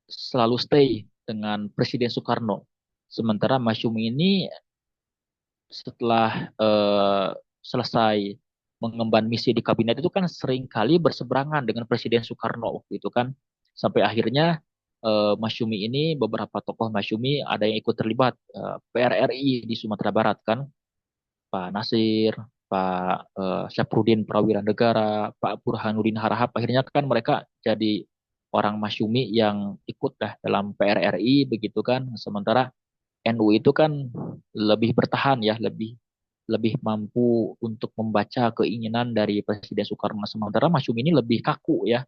Speaker 2: selalu stay dengan Presiden Soekarno. Sementara Masyumi ini setelah selesai mengemban misi di kabinet itu kan sering kali berseberangan dengan Presiden Soekarno waktu itu kan. Sampai akhirnya Masyumi ini, beberapa tokoh Masyumi ada yang ikut terlibat PRRI di Sumatera Barat kan. Pak Nasir, Pak Syafruddin Prawira Negara, Pak Burhanuddin Harahap. Akhirnya kan mereka jadi orang Masyumi yang ikut dah dalam PRRI begitu kan. Sementara NU itu kan lebih bertahan ya, lebih lebih mampu untuk membaca keinginan dari Presiden Soekarno. Sementara Masyumi ini lebih kaku ya.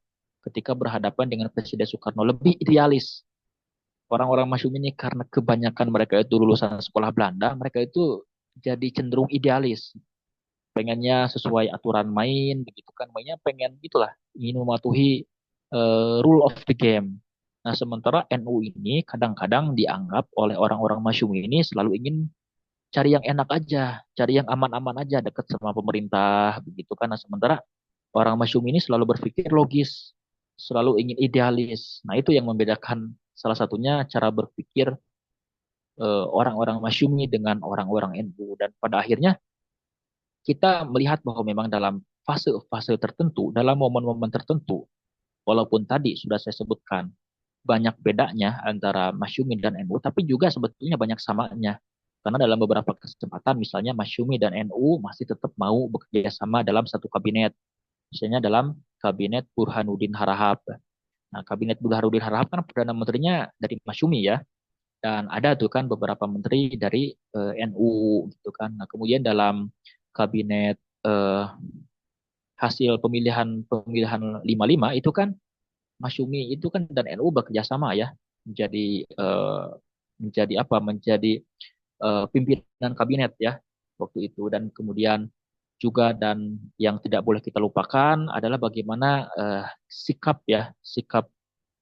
Speaker 2: ketika berhadapan dengan Presiden Soekarno, lebih idealis. Orang-orang Masyum ini karena kebanyakan mereka itu lulusan sekolah Belanda, mereka itu jadi cenderung idealis, pengennya sesuai aturan main begitu kan, mainnya pengen gitulah, ingin mematuhi rule of the game. Nah, sementara NU ini kadang-kadang dianggap oleh orang-orang Masyumi ini selalu ingin cari yang enak aja, cari yang aman-aman aja, dekat sama pemerintah begitu kan. Nah, sementara orang Masyumi ini selalu berpikir logis, selalu ingin idealis. Nah, itu yang membedakan salah satunya cara berpikir orang-orang Masyumi dengan orang-orang NU. Dan pada akhirnya kita melihat bahwa memang dalam fase-fase tertentu, dalam momen-momen tertentu, walaupun tadi sudah saya sebutkan banyak bedanya antara Masyumi dan NU, tapi juga sebetulnya banyak samanya. Karena dalam beberapa kesempatan, misalnya Masyumi dan NU masih tetap mau bekerja sama dalam satu kabinet. Misalnya dalam kabinet Burhanuddin Harahap. Nah, kabinet Burhanuddin Harahap kan Perdana Menterinya dari Masyumi ya. Dan ada tuh kan beberapa menteri dari NU gitu kan. Nah, kemudian dalam kabinet hasil pemilihan pemilihan 55 itu kan Masyumi itu kan dan NU bekerja sama ya, menjadi menjadi apa? Menjadi pimpinan kabinet ya waktu itu. Dan kemudian juga, dan yang tidak boleh kita lupakan adalah bagaimana sikap ya, sikap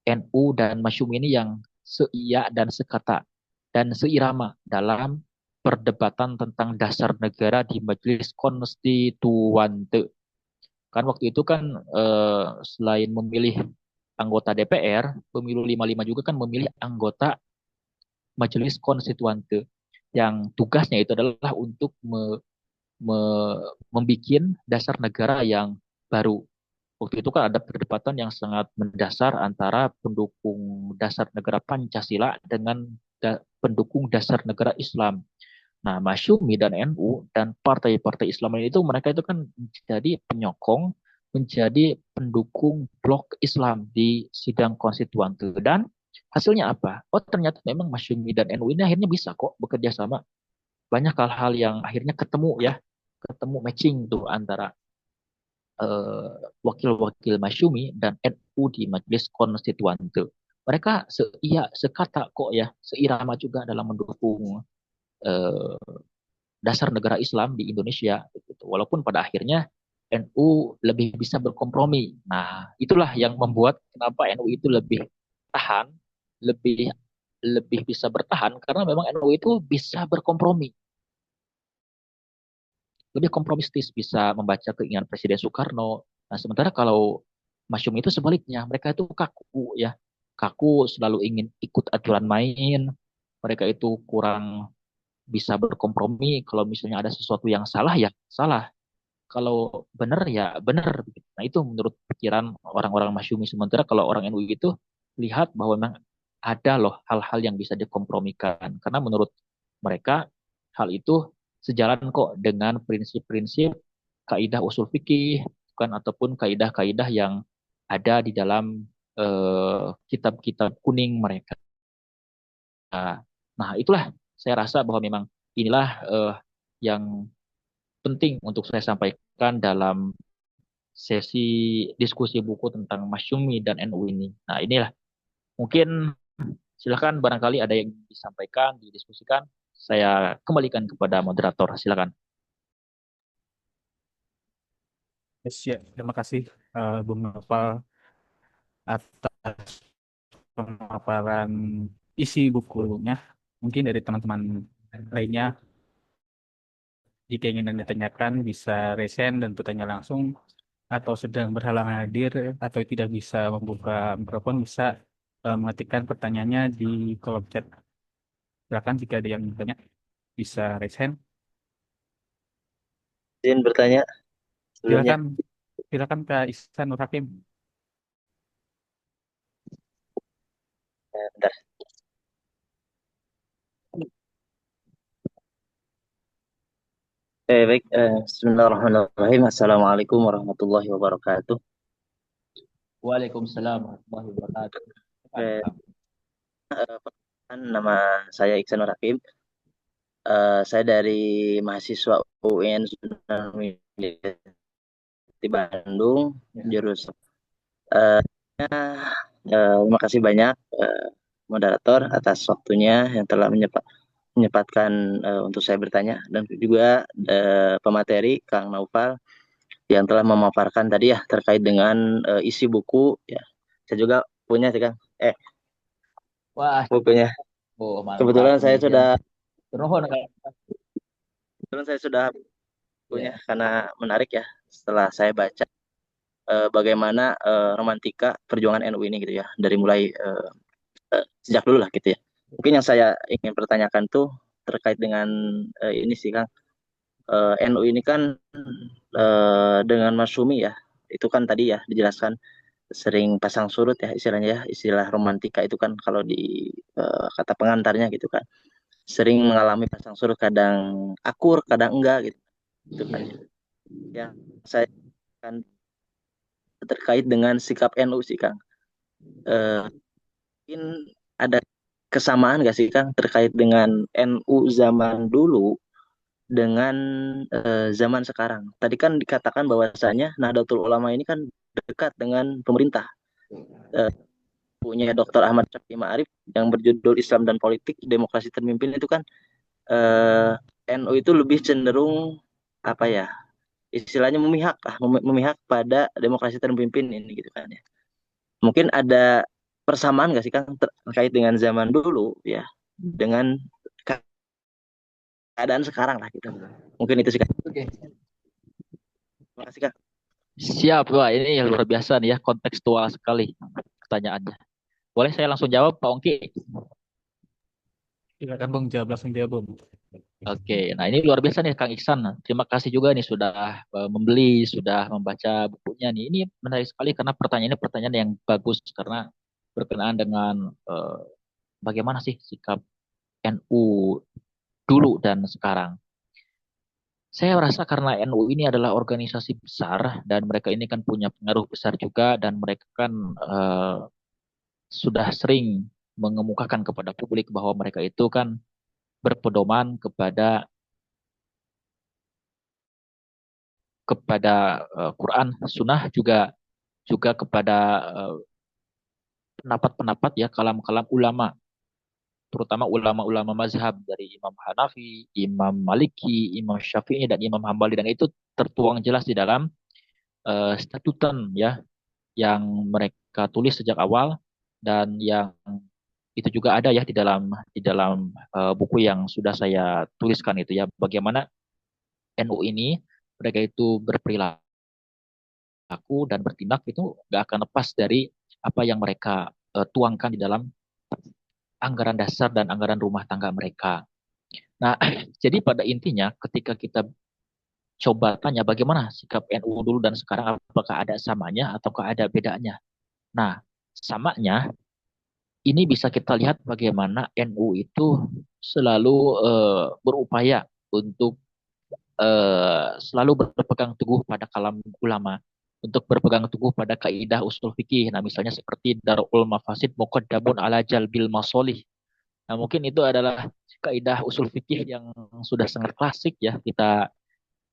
Speaker 2: NU dan Masyumi ini yang seia dan sekata dan seirama dalam perdebatan tentang dasar negara di Majelis Konstituante. Kan waktu itu kan selain memilih anggota DPR, pemilu 55 juga kan memilih anggota Majelis Konstituante yang tugasnya itu adalah untuk me, membuat dasar negara yang baru. Waktu itu kan ada perdebatan yang sangat mendasar antara pendukung dasar negara Pancasila dengan pendukung dasar negara Islam. Nah, Masyumi dan NU dan partai-partai Islam itu mereka itu kan menjadi penyokong, menjadi pendukung blok Islam di sidang konstituante. Dan hasilnya apa? Oh, ternyata memang Masyumi dan NU ini akhirnya bisa kok bekerja sama. Banyak hal-hal yang akhirnya ketemu ya, ketemu matching tuh antara eh, wakil-wakil Masyumi dan NU di Majelis Konstituante. Mereka sekata kok ya, seirama juga dalam mendukung eh, dasar negara Islam di Indonesia gitu. Walaupun pada akhirnya NU lebih bisa berkompromi. Nah, itulah yang membuat kenapa NU itu lebih tahan, lebih lebih bisa bertahan karena memang NU itu bisa berkompromi, lebih kompromistis, bisa membaca keinginan Presiden Soekarno. Nah, sementara kalau Masyumi itu sebaliknya, mereka itu kaku ya, kaku, selalu ingin ikut aturan main. Mereka itu kurang bisa berkompromi. Kalau misalnya ada sesuatu yang salah ya salah, kalau benar ya benar. Nah, itu menurut pikiran orang-orang Masyumi. Sementara kalau orang NU itu lihat bahwa memang ada loh hal-hal yang bisa dikompromikan. Karena menurut mereka hal itu sejalan kok dengan prinsip-prinsip kaidah usul fikih kan, ataupun kaidah-kaidah yang ada di dalam kitab-kitab kuning mereka. Nah, itulah saya rasa bahwa memang inilah yang penting untuk saya sampaikan dalam sesi diskusi buku tentang Masyumi dan NU ini. Nah, inilah mungkin silakan barangkali ada yang disampaikan, didiskusikan. Saya kembalikan kepada moderator. Silakan.
Speaker 1: Yes, ya, terima kasih Bung Noval atas pemaparan isi bukunya. Mungkin dari teman-teman lainnya, jika ingin ditanyakan bisa resen dan bertanya langsung, atau sedang berhalangan hadir atau tidak bisa membuka mikrofon bisa mengetikkan pertanyaannya di kolom chat. Silakan jika ada yang bertanya bisa raise hand.
Speaker 3: Izin bertanya sebelumnya.
Speaker 1: Silakan, silakan Kak Ihsan Nur Hakim.
Speaker 3: Bentar. Baik. Bismillahirrahmanirrahim. Assalamualaikum warahmatullahi wabarakatuh.
Speaker 2: Waalaikumsalam warahmatullahi wabarakatuh.
Speaker 3: Eh, Nama saya Iksan Nur Hakim. Saya dari mahasiswa UIN Sunan Muria di Bandung,
Speaker 2: Ya.
Speaker 3: jurusan Terima kasih banyak moderator atas waktunya yang telah menyempatkan untuk saya bertanya, dan juga pemateri Kang Naufal yang telah memaparkan tadi ya terkait dengan isi buku ya. Saya juga punya sih Kang.
Speaker 2: Wah,
Speaker 3: Bukunya.
Speaker 2: oh mantap
Speaker 3: Kebetulan
Speaker 2: nih.
Speaker 3: saya sudah
Speaker 2: Nuhun, Kak.
Speaker 3: kebetulan saya sudah punya
Speaker 2: Ya.
Speaker 3: karena menarik ya setelah saya baca bagaimana romantika perjuangan NU ini gitu ya dari mulai sejak dulu lah gitu ya. Mungkin yang saya ingin pertanyakan tuh terkait dengan ini sih Kang. NU ini kan dengan Mas Sumi ya, itu kan tadi ya dijelaskan sering pasang surut ya istilahnya ya, istilah romantika itu kan kalau di kata pengantarnya gitu kan. Sering mengalami pasang surut, kadang akur, kadang enggak gitu, gitu kan ya. Yang saya kan terkait dengan sikap NU sih Kang. Eh, Mungkin ada kesamaan nggak sih Kang terkait dengan NU zaman dulu dengan zaman sekarang? Tadi kan dikatakan bahwasanya Nahdlatul Ulama ini kan dekat dengan pemerintah. Eh, Punya Dr. Ahmad Syafi'i Ma'arif yang berjudul Islam dan Politik Demokrasi Terpimpin itu kan eh, NU itu lebih cenderung apa ya? Istilahnya memihak lah, memihak pada demokrasi terpimpin ini gitu kan ya. Mungkin ada persamaan nggak sih Kang terkait dengan zaman dulu ya dengan keadaan sekarang lah gitu. Mungkin itu sih Kang.
Speaker 2: Oke.
Speaker 3: Terima kasih Kang.
Speaker 2: Siap, Wah. Ini luar biasa nih ya, kontekstual sekali pertanyaannya. Boleh saya langsung jawab, Pak Ongki?
Speaker 1: Silakan Bung, jawab langsung jawab Bung.
Speaker 2: Oke, nah ini luar biasa nih Kang Iksan. Terima kasih juga nih sudah membeli, sudah membaca bukunya nih. Ini menarik sekali karena pertanyaannya pertanyaan yang bagus karena berkenaan dengan bagaimana sih sikap NU dulu dan sekarang. Saya rasa karena NU ini adalah organisasi besar dan mereka ini kan punya pengaruh besar juga dan mereka kan sudah sering mengemukakan kepada publik bahwa mereka itu kan berpedoman kepada Quran, Sunnah juga juga kepada pendapat-pendapat ya kalam-kalam ulama, terutama ulama-ulama mazhab dari Imam Hanafi, Imam Maliki, Imam Syafi'i dan Imam Hambali dan itu tertuang jelas di dalam statuten ya yang mereka tulis sejak awal dan yang itu juga ada ya di dalam buku yang sudah saya tuliskan itu ya bagaimana NU ini mereka itu berperilaku dan bertindak itu nggak akan lepas dari apa yang mereka tuangkan di dalam anggaran dasar dan anggaran rumah tangga mereka. Nah, jadi pada intinya ketika kita coba tanya bagaimana sikap NU dulu dan sekarang apakah ada samanya ataukah ada bedanya. Nah, samanya ini bisa kita lihat bagaimana NU itu selalu berupaya untuk selalu berpegang teguh pada kalam ulama, untuk berpegang teguh pada kaidah usul fikih. Nah, misalnya seperti darul mafasid muqaddamun ala jalbil masolih. Nah, mungkin itu adalah kaidah usul fikih yang sudah sangat klasik ya kita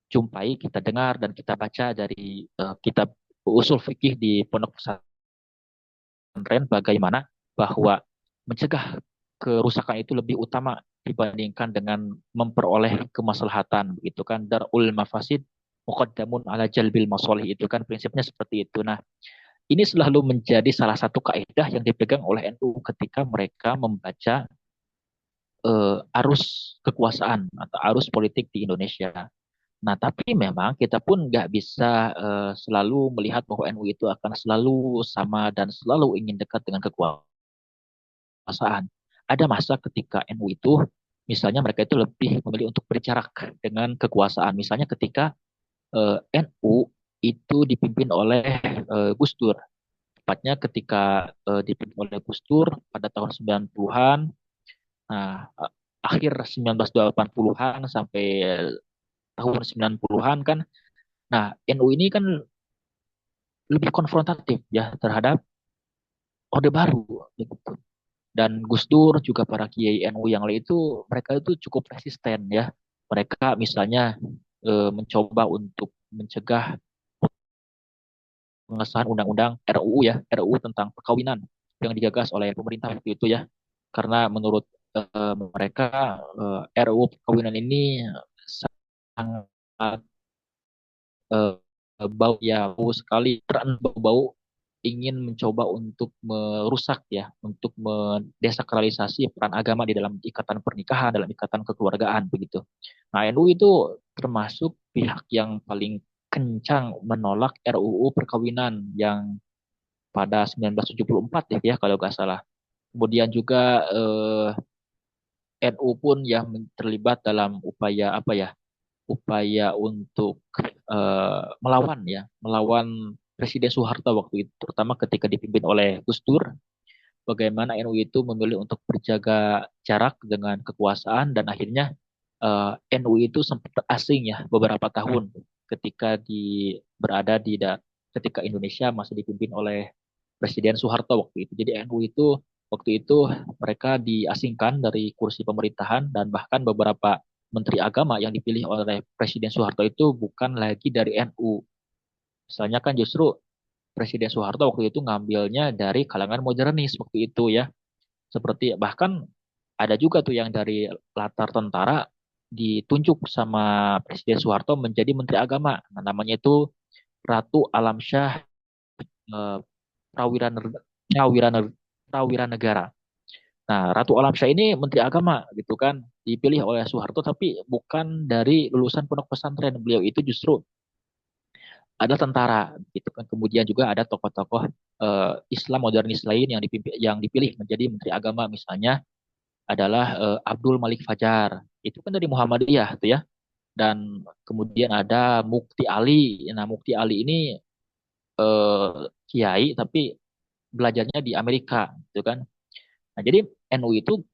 Speaker 2: jumpai, kita dengar dan kita baca dari kitab usul fikih di pondok pesantren bagaimana bahwa mencegah kerusakan itu lebih utama dibandingkan dengan memperoleh kemaslahatan begitu kan darul mafasid muqaddamun ala jalbil masolih itu kan prinsipnya seperti itu. Nah, ini selalu menjadi salah satu kaidah yang dipegang oleh NU ketika mereka membaca arus kekuasaan atau arus politik di Indonesia. Nah, tapi memang kita pun nggak bisa selalu melihat bahwa NU itu akan selalu sama dan selalu ingin dekat dengan kekuasaan. Ada masa ketika NU itu, misalnya mereka itu lebih memilih untuk berjarak dengan kekuasaan. Misalnya ketika NU itu dipimpin oleh Gus Dur. Tepatnya ketika dipimpin oleh Gus Dur pada tahun 90-an, nah, akhir 1980-an sampai tahun 90-an kan. Nah, NU ini kan lebih konfrontatif ya terhadap Orde Baru gitu. Dan Gus Dur juga para kiai NU yang lain itu mereka itu cukup resisten ya. Mereka misalnya mencoba untuk mencegah pengesahan undang-undang RUU ya, RUU tentang perkawinan yang digagas oleh pemerintah waktu itu ya. Karena menurut mereka RUU perkawinan ini sangat eh, bau ya bau sekali bau ingin mencoba untuk merusak ya untuk mendesakralisasi peran agama di dalam ikatan pernikahan dalam ikatan kekeluargaan begitu. Nah NU itu termasuk pihak yang paling kencang menolak RUU perkawinan yang pada 1974 ya kalau nggak salah. Kemudian juga NU pun yang terlibat dalam upaya apa ya upaya untuk melawan Presiden Soeharto waktu itu, terutama ketika dipimpin oleh Gus Dur, bagaimana NU itu memilih untuk berjaga jarak dengan kekuasaan dan akhirnya NU itu sempat asing ya beberapa tahun ketika berada ketika Indonesia masih dipimpin oleh Presiden Soeharto waktu itu. Jadi NU itu waktu itu mereka diasingkan dari kursi pemerintahan dan bahkan beberapa menteri agama yang dipilih oleh Presiden Soeharto itu bukan lagi dari NU. Misalnya kan justru Presiden Soeharto waktu itu ngambilnya dari kalangan modernis waktu itu ya. Seperti bahkan ada juga tuh yang dari latar tentara ditunjuk sama Presiden Soeharto menjadi Menteri Agama. Nah, namanya itu Ratu Alamsyah eh, Prawira Prawira Prawira Negara. Nah, Ratu Alamsyah ini Menteri Agama gitu kan, dipilih oleh Soeharto tapi bukan dari lulusan pondok pesantren. Beliau itu justru ada tentara gitu kan. Kemudian juga ada tokoh-tokoh Islam modernis lain yang dipilih menjadi Menteri Agama misalnya adalah Abdul Malik Fajar. Itu kan dari Muhammadiyah tuh ya. Dan kemudian ada Mukti Ali. Nah, Mukti Ali ini kiai tapi belajarnya di Amerika gitu kan. Nah, jadi NU itu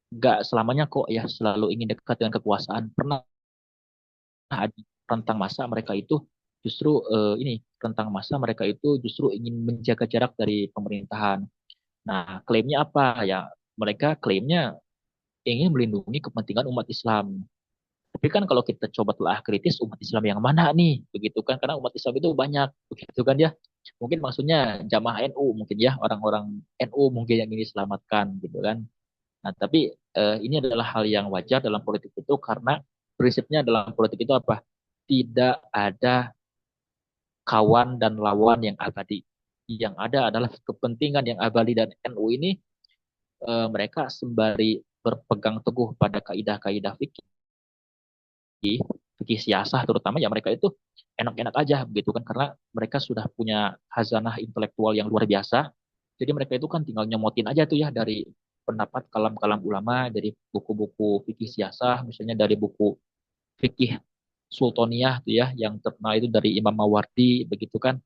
Speaker 2: nggak selamanya kok ya selalu ingin dekat dengan kekuasaan. Pernah ada rentang masa mereka itu justru rentang masa mereka itu justru ingin menjaga jarak dari pemerintahan. Nah, klaimnya apa ya? Mereka klaimnya ingin melindungi kepentingan umat Islam. Tapi kan kalau kita coba telah kritis umat Islam yang mana nih, begitu kan? Karena umat Islam itu banyak, begitu kan ya? Mungkin maksudnya jamaah NU mungkin ya orang-orang NU mungkin yang ingin diselamatkan, gitu kan? Nah, tapi ini adalah hal yang wajar dalam politik itu karena prinsipnya dalam politik itu apa? Tidak ada kawan dan lawan yang abadi. Yang ada adalah kepentingan yang abadi dan NU ini mereka sembari berpegang teguh pada kaidah-kaidah fikih, fikih siasah terutama ya mereka itu enak-enak aja begitu kan karena mereka sudah punya khazanah intelektual yang luar biasa. Jadi mereka itu kan tinggal nyomotin aja tuh ya dari pendapat kalam-kalam ulama, dari buku-buku fikih siasah, misalnya dari buku fikih Sultaniyah tuh ya yang terkenal itu dari Imam Mawardi begitu kan.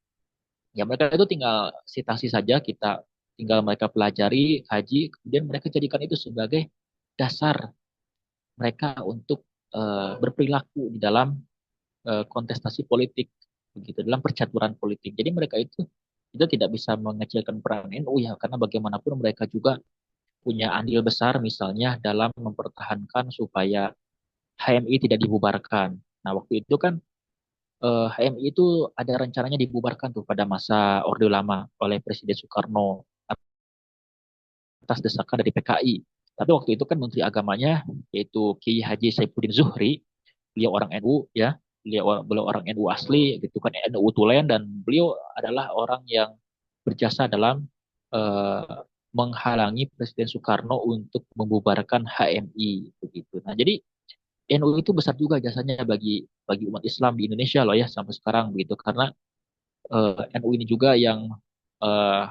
Speaker 2: Ya mereka itu tinggal citasi saja, kita tinggal mereka pelajari, kaji, kemudian mereka jadikan itu sebagai dasar mereka untuk berperilaku di dalam kontestasi politik, begitu dalam percaturan politik. Jadi mereka itu tidak bisa mengecilkan peran NU ya, karena bagaimanapun mereka juga punya andil besar misalnya dalam mempertahankan supaya HMI tidak dibubarkan. Nah waktu itu kan HMI itu ada rencananya dibubarkan tuh pada masa Orde Lama oleh Presiden Soekarno atas desakan dari PKI. Tapi waktu itu kan Menteri Agamanya yaitu Kiai Haji Saifuddin Zuhri, beliau orang NU ya, beliau orang NU asli gitu kan NU Tulen dan beliau adalah orang yang berjasa dalam eh, menghalangi Presiden Soekarno untuk membubarkan HMI begitu. Nah, jadi NU itu besar juga jasanya bagi bagi umat Islam di Indonesia loh ya sampai sekarang begitu karena NU ini juga yang eh,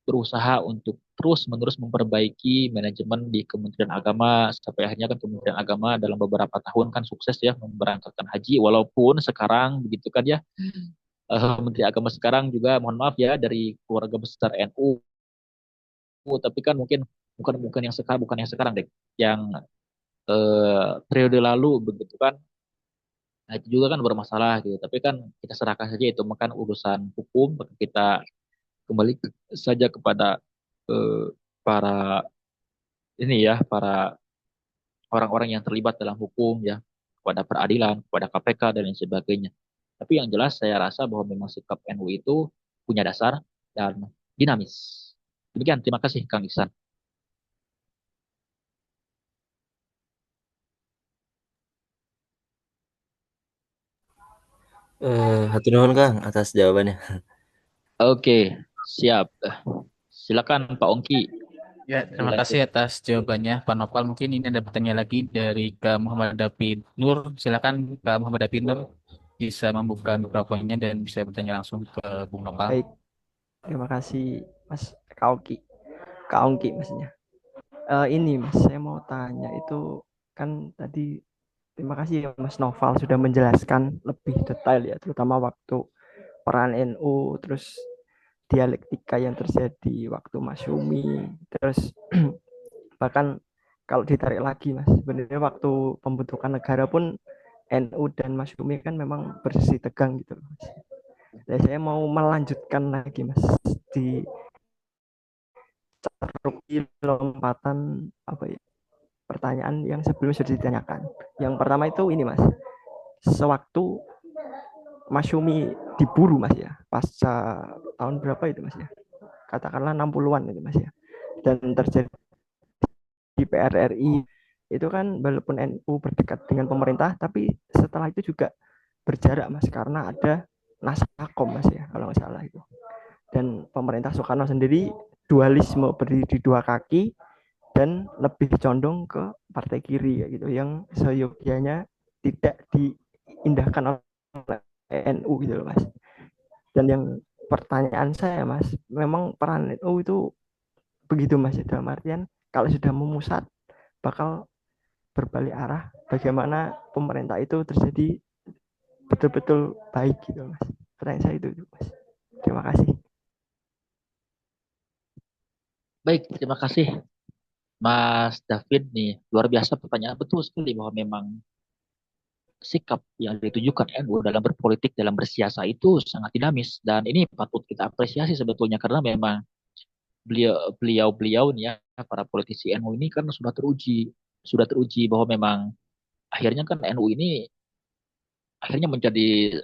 Speaker 2: berusaha untuk terus-menerus memperbaiki manajemen di Kementerian Agama sampai akhirnya kan Kementerian Agama dalam beberapa tahun kan sukses ya memberangkatkan haji walaupun sekarang begitu kan ya Menteri Agama sekarang juga mohon maaf ya dari keluarga besar NU tapi kan mungkin bukan bukan yang sekarang deh yang periode lalu begitu kan. Nah, itu juga kan bermasalah gitu. Tapi kan kita serahkan saja itu makan urusan hukum, kita kembali saja kepada eh, para ini ya, para orang-orang yang terlibat dalam hukum ya, kepada peradilan, kepada KPK dan lain sebagainya. Tapi yang jelas saya rasa bahwa memang sikap NU itu punya dasar, dan dinamis. Demikian, terima kasih Kang Iksan.
Speaker 4: Hatur nuhun Kang atas jawabannya.
Speaker 2: Oke, siap. Silakan Pak Ongki.
Speaker 1: Ya, terima kasih atas jawabannya, Pak Nopal. Mungkin ini ada pertanyaan lagi dari Kak Muhammad David Nur. Silakan Kak Muhammad David Nur bisa membuka mikrofonnya dan bisa bertanya langsung ke Bung Nopal.
Speaker 5: Baik, terima kasih Mas Kaoki. Kaongki maksudnya. Ini Mas, saya mau tanya itu kan tadi terima kasih ya Mas Noval sudah menjelaskan lebih detail ya, terutama waktu peran NU, terus dialektika yang terjadi waktu Masyumi, terus bahkan kalau ditarik lagi Mas, sebenarnya waktu pembentukan negara pun NU dan Masyumi kan memang bersih tegang gitu Mas. Dan saya mau melanjutkan lagi Mas di lompatan apa ya, pertanyaan yang sebelumnya sudah ditanyakan. Yang pertama itu ini Mas, sewaktu Masyumi diburu Mas ya, pasca tahun berapa itu Mas ya, katakanlah 60-an itu Mas ya, dan terjadi di PRRI itu kan walaupun NU berdekat dengan pemerintah, tapi setelah itu juga berjarak Mas, karena ada Nasakom Mas ya, kalau nggak salah itu. Dan pemerintah Soekarno sendiri dualisme, berdiri di dua kaki, dan lebih condong ke partai kiri gitu, yang seyogianya tidak diindahkan oleh NU gitu loh Mas. Dan yang pertanyaan saya Mas, memang peran NU itu begitu Mas, dalam artian kalau sudah memusat bakal berbalik arah, bagaimana pemerintah itu terjadi betul-betul baik gitu Mas. Pertanyaan saya itu Mas. Terima kasih.
Speaker 2: Baik, terima kasih Mas David nih. Luar biasa pertanyaan, betul sekali bahwa memang sikap yang ditujukan NU dalam berpolitik, dalam bersiasa itu sangat dinamis. Dan ini patut kita apresiasi sebetulnya karena memang beliau-beliau nih ya, para politisi NU ini kan sudah teruji bahwa memang akhirnya kan NU ini akhirnya menjadi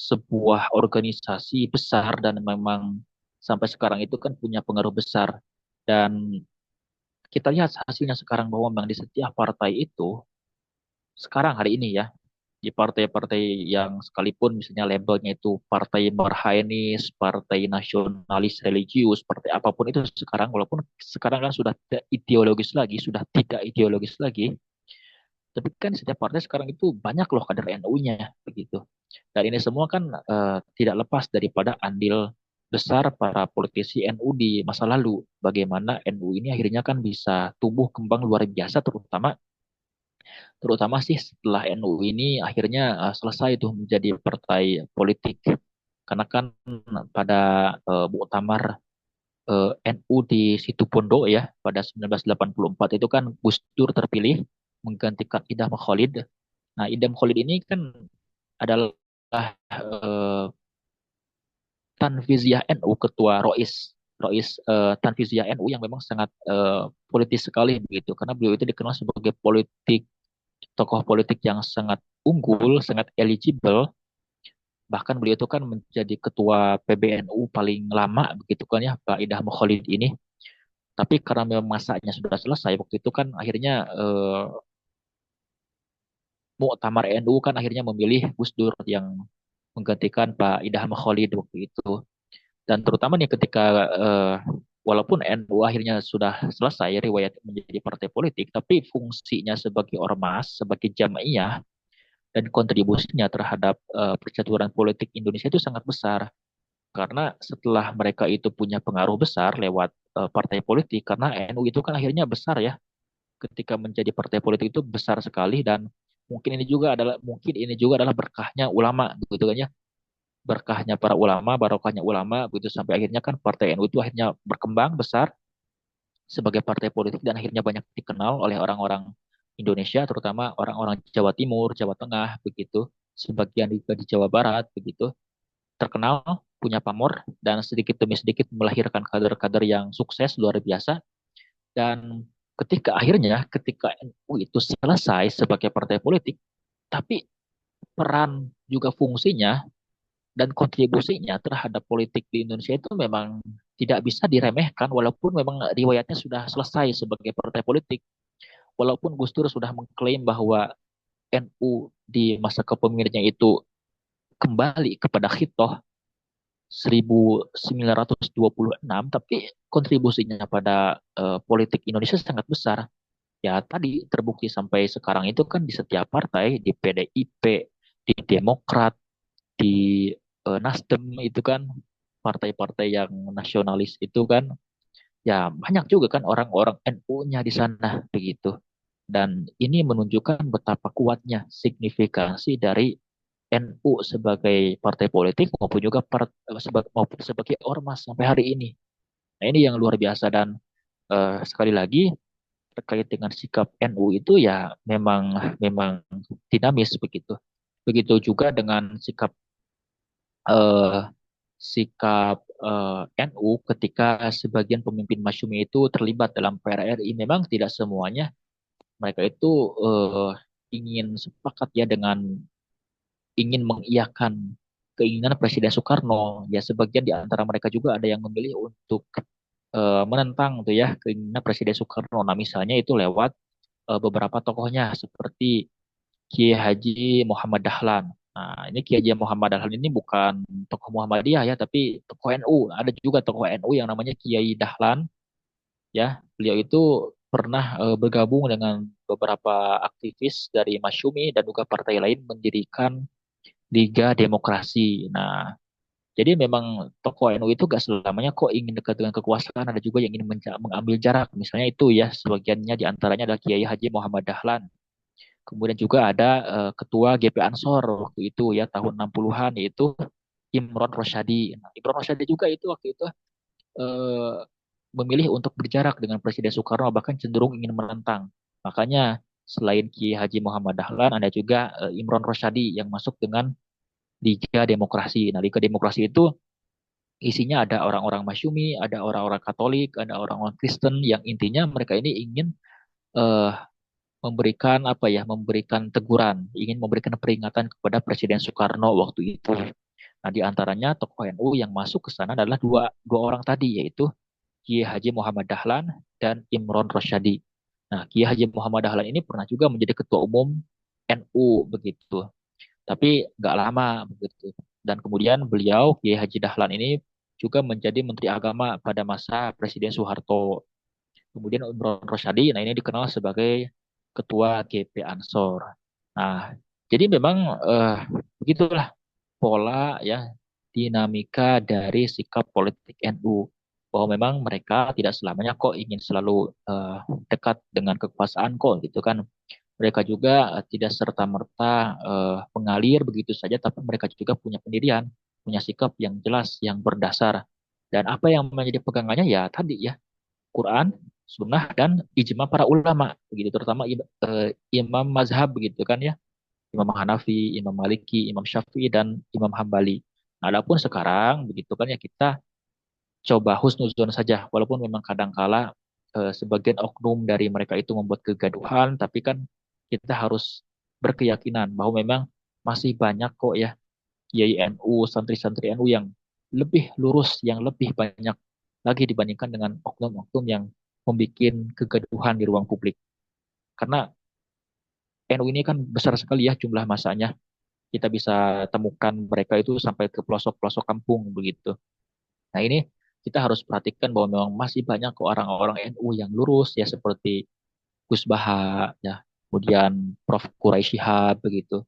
Speaker 2: sebuah organisasi besar dan memang sampai sekarang itu kan punya pengaruh besar. Dan kita lihat hasilnya sekarang bahwa memang di setiap partai itu sekarang hari ini ya, di partai-partai yang sekalipun misalnya labelnya itu partai marhainis, partai nasionalis religius, partai apapun itu sekarang, walaupun sekarang kan sudah tidak ideologis lagi, sudah tidak ideologis lagi, tapi kan setiap partai sekarang itu banyak loh kader NU-nya begitu. Dan ini semua kan tidak lepas daripada andil besar para politisi NU di masa lalu. Bagaimana NU ini akhirnya kan bisa tumbuh kembang luar biasa, terutama sih setelah NU ini akhirnya selesai tuh menjadi partai politik. Karena kan pada muktamar NU di Situbondo ya pada 1984 itu kan Gus Dur terpilih menggantikan Idam Khalid. Nah, Idam Khalid ini kan adalah Tanfiziah NU, ketua Tanfiziah NU yang memang sangat politis sekali begitu karena beliau itu dikenal sebagai tokoh politik yang sangat unggul, sangat eligible. Bahkan beliau itu kan menjadi ketua PBNU paling lama begitu kan ya, Pak Idham Khalid ini. Tapi karena memang masanya sudah selesai waktu itu kan akhirnya Muktamar NU kan akhirnya memilih Gus Dur yang menggantikan Pak Idham Khalid waktu itu. Dan terutama nih ketika walaupun NU akhirnya sudah selesai riwayat menjadi partai politik, tapi fungsinya sebagai ormas, sebagai jamaiyah, dan kontribusinya terhadap percaturan politik Indonesia itu sangat besar. Karena setelah mereka itu punya pengaruh besar lewat partai politik, karena NU itu kan akhirnya besar ya, ketika menjadi partai politik itu besar sekali dan mungkin ini juga adalah berkahnya ulama gitu kan ya, berkahnya para ulama, barokahnya ulama gitu sampai akhirnya kan partai NU itu akhirnya berkembang besar sebagai partai politik dan akhirnya banyak dikenal oleh orang-orang Indonesia, terutama orang-orang Jawa Timur, Jawa Tengah begitu, sebagian juga di Jawa Barat begitu, terkenal punya pamor dan sedikit demi sedikit melahirkan kader-kader yang sukses luar biasa. Dan ketika NU itu selesai sebagai partai politik, tapi peran juga fungsinya dan kontribusinya terhadap politik di Indonesia itu memang tidak bisa diremehkan walaupun memang riwayatnya sudah selesai sebagai partai politik. Walaupun Gus Dur sudah mengklaim bahwa NU di masa kepemimpinannya itu kembali kepada Khitoh 1926, tapi kontribusinya pada politik Indonesia sangat besar. Ya tadi terbukti sampai sekarang itu kan di setiap partai, di PDIP, di Demokrat, di Nasdem itu kan partai-partai yang nasionalis itu kan ya banyak juga kan orang-orang NU-nya di sana begitu. Dan ini menunjukkan betapa kuatnya signifikansi dari NU sebagai partai politik maupun juga maupun sebagai ormas sampai hari ini. Nah, ini yang luar biasa dan sekali lagi terkait dengan sikap NU itu ya memang memang dinamis begitu. Begitu juga dengan eh, NU ketika sebagian pemimpin Masyumi itu terlibat dalam PRRI. Memang tidak semuanya mereka itu ingin sepakat ya dengan ingin mengiyakan keinginan Presiden Soekarno. Ya sebagian di antara mereka juga ada yang memilih untuk menentang tuh ya keinginan Presiden Soekarno. Nah misalnya itu lewat beberapa tokohnya seperti Kiai Haji Muhammad Dahlan. Nah, ini Kiai Haji Muhammad Dahlan ini bukan tokoh Muhammadiyah ya, tapi tokoh NU. Ada juga tokoh NU yang namanya Kiai Dahlan. Ya, beliau itu pernah bergabung dengan beberapa aktivis dari Masyumi dan juga partai lain mendirikan Liga Demokrasi. Nah, jadi memang tokoh NU itu gak selamanya kok ingin dekat dengan kekuasaan, ada juga yang ingin mengambil jarak. Misalnya itu ya, sebagiannya diantaranya adalah Kiai Haji Muhammad Dahlan. Kemudian juga ada ketua GP Ansor waktu itu ya tahun 60-an yaitu Imron Rosyadi. Nah, Imron Rosyadi juga itu waktu itu eh, memilih untuk berjarak dengan Presiden Soekarno bahkan cenderung ingin menentang. Makanya selain Kiai Haji Muhammad Dahlan ada juga Imron Rosyadi yang masuk dengan Liga Demokrasi. Nah, Liga Demokrasi itu isinya ada orang-orang Masyumi, ada orang-orang Katolik, ada orang-orang Kristen yang intinya mereka ini ingin eh, memberikan memberikan teguran, ingin memberikan peringatan kepada Presiden Soekarno waktu itu. Nah, di antaranya tokoh NU yang masuk ke sana adalah dua orang tadi, yaitu Kiai Haji Muhammad Dahlan dan Imron Rosyadi. Nah, Kiai Haji Muhammad Dahlan ini pernah juga menjadi ketua umum NU begitu, tapi nggak lama begitu. Dan kemudian beliau Kiai Haji Dahlan ini juga menjadi Menteri Agama pada masa Presiden Soeharto. Kemudian Imron Rosyadi, nah ini dikenal sebagai Ketua GP Ansor. Nah, jadi memang begitulah pola ya dinamika dari sikap politik NU bahwa memang mereka tidak selamanya kok ingin selalu dekat dengan kekuasaan kok gitu kan. Mereka juga tidak serta-merta mengalir begitu saja, tapi mereka juga punya pendirian, punya sikap yang jelas, yang berdasar. Dan apa yang menjadi pegangannya ya tadi ya Quran, Sunnah, dan ijma para ulama, begitu terutama imam mazhab begitu kan ya, Imam Hanafi, Imam Maliki, Imam Syafi'i, dan Imam Hambali. Nah, adapun sekarang begitu kan ya kita coba husnuzon saja, walaupun memang kadangkala sebagian oknum dari mereka itu membuat kegaduhan, tapi kan kita harus berkeyakinan bahwa memang masih banyak kok ya Kiai NU, santri-santri NU yang lebih lurus, yang lebih banyak lagi dibandingkan dengan oknum-oknum yang membuat kegaduhan di ruang publik. Karena NU ini kan besar sekali ya jumlah masanya. Kita bisa temukan mereka itu sampai ke pelosok-pelosok kampung begitu. Nah ini kita harus perhatikan bahwa memang masih banyak kok orang-orang NU yang lurus ya seperti Gus Baha ya, kemudian Prof. Quraisy Shihab begitu.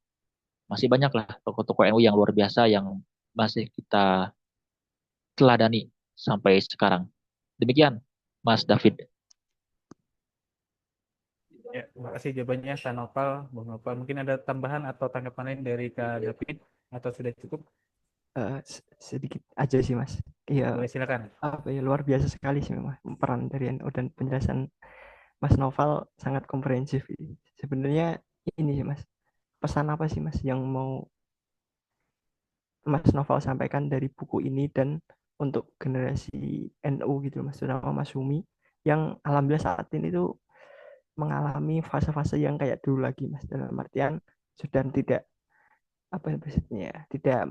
Speaker 2: Masih banyak lah tokoh-tokoh NU yang luar biasa yang masih kita teladani sampai sekarang. Demikian, Mas David.
Speaker 1: Ya, terima kasih jawabannya Kak Nopal, Bung Nopal. Mungkin ada tambahan atau tanggapan lain dari Kak David atau sudah cukup?
Speaker 5: Sedikit aja sih mas. Iya,
Speaker 1: Boleh silakan.
Speaker 5: apa ya, luar biasa sekali sih memang peran dari NU dan penjelasan Mas Noval sangat komprehensif. Sebenarnya ini sih mas, pesan apa sih mas yang mau Mas Noval sampaikan dari buku ini dan untuk generasi NU gitu mas, terutama Mas Sumi yang alhamdulillah saat ini tuh mengalami fase-fase yang kayak dulu lagi mas, dalam artian sudah tidak apa ya maksudnya, tidak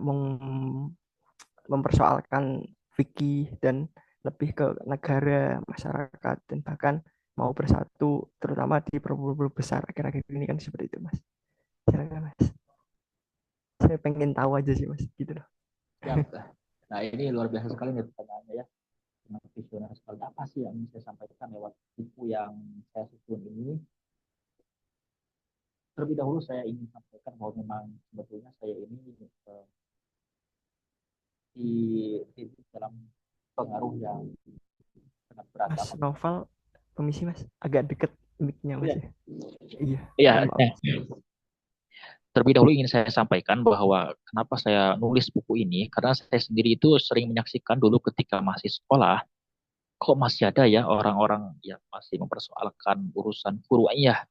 Speaker 5: mempersoalkan fikih dan lebih ke negara, masyarakat, dan bahkan mau bersatu, terutama di problem besar akhir-akhir ini kan seperti itu, Mas. Silakan, Mas. Saya pengen tahu aja sih, Mas. Gitu loh.
Speaker 2: Siap. Nah, ini luar biasa sekali nih pertanyaannya ya. Sangat visioner sekali. Apa sih yang ingin saya sampaikan lewat buku yang saya susun ini? Terlebih dahulu saya ingin sampaikan bahwa memang sebetulnya saya ini di dalam pengaruh yang sangat
Speaker 5: Mas
Speaker 2: beragam.
Speaker 5: Novel, permisi, Mas. Agak deket mic-nya, Mas. Ya. Iya.
Speaker 2: Iya,
Speaker 5: Mohon maaf.
Speaker 2: terlebih dahulu ingin saya sampaikan bahwa kenapa saya nulis buku ini, karena saya sendiri itu sering menyaksikan dulu ketika masih sekolah, kok masih ada ya orang-orang yang masih mempersoalkan urusan furu'iyah,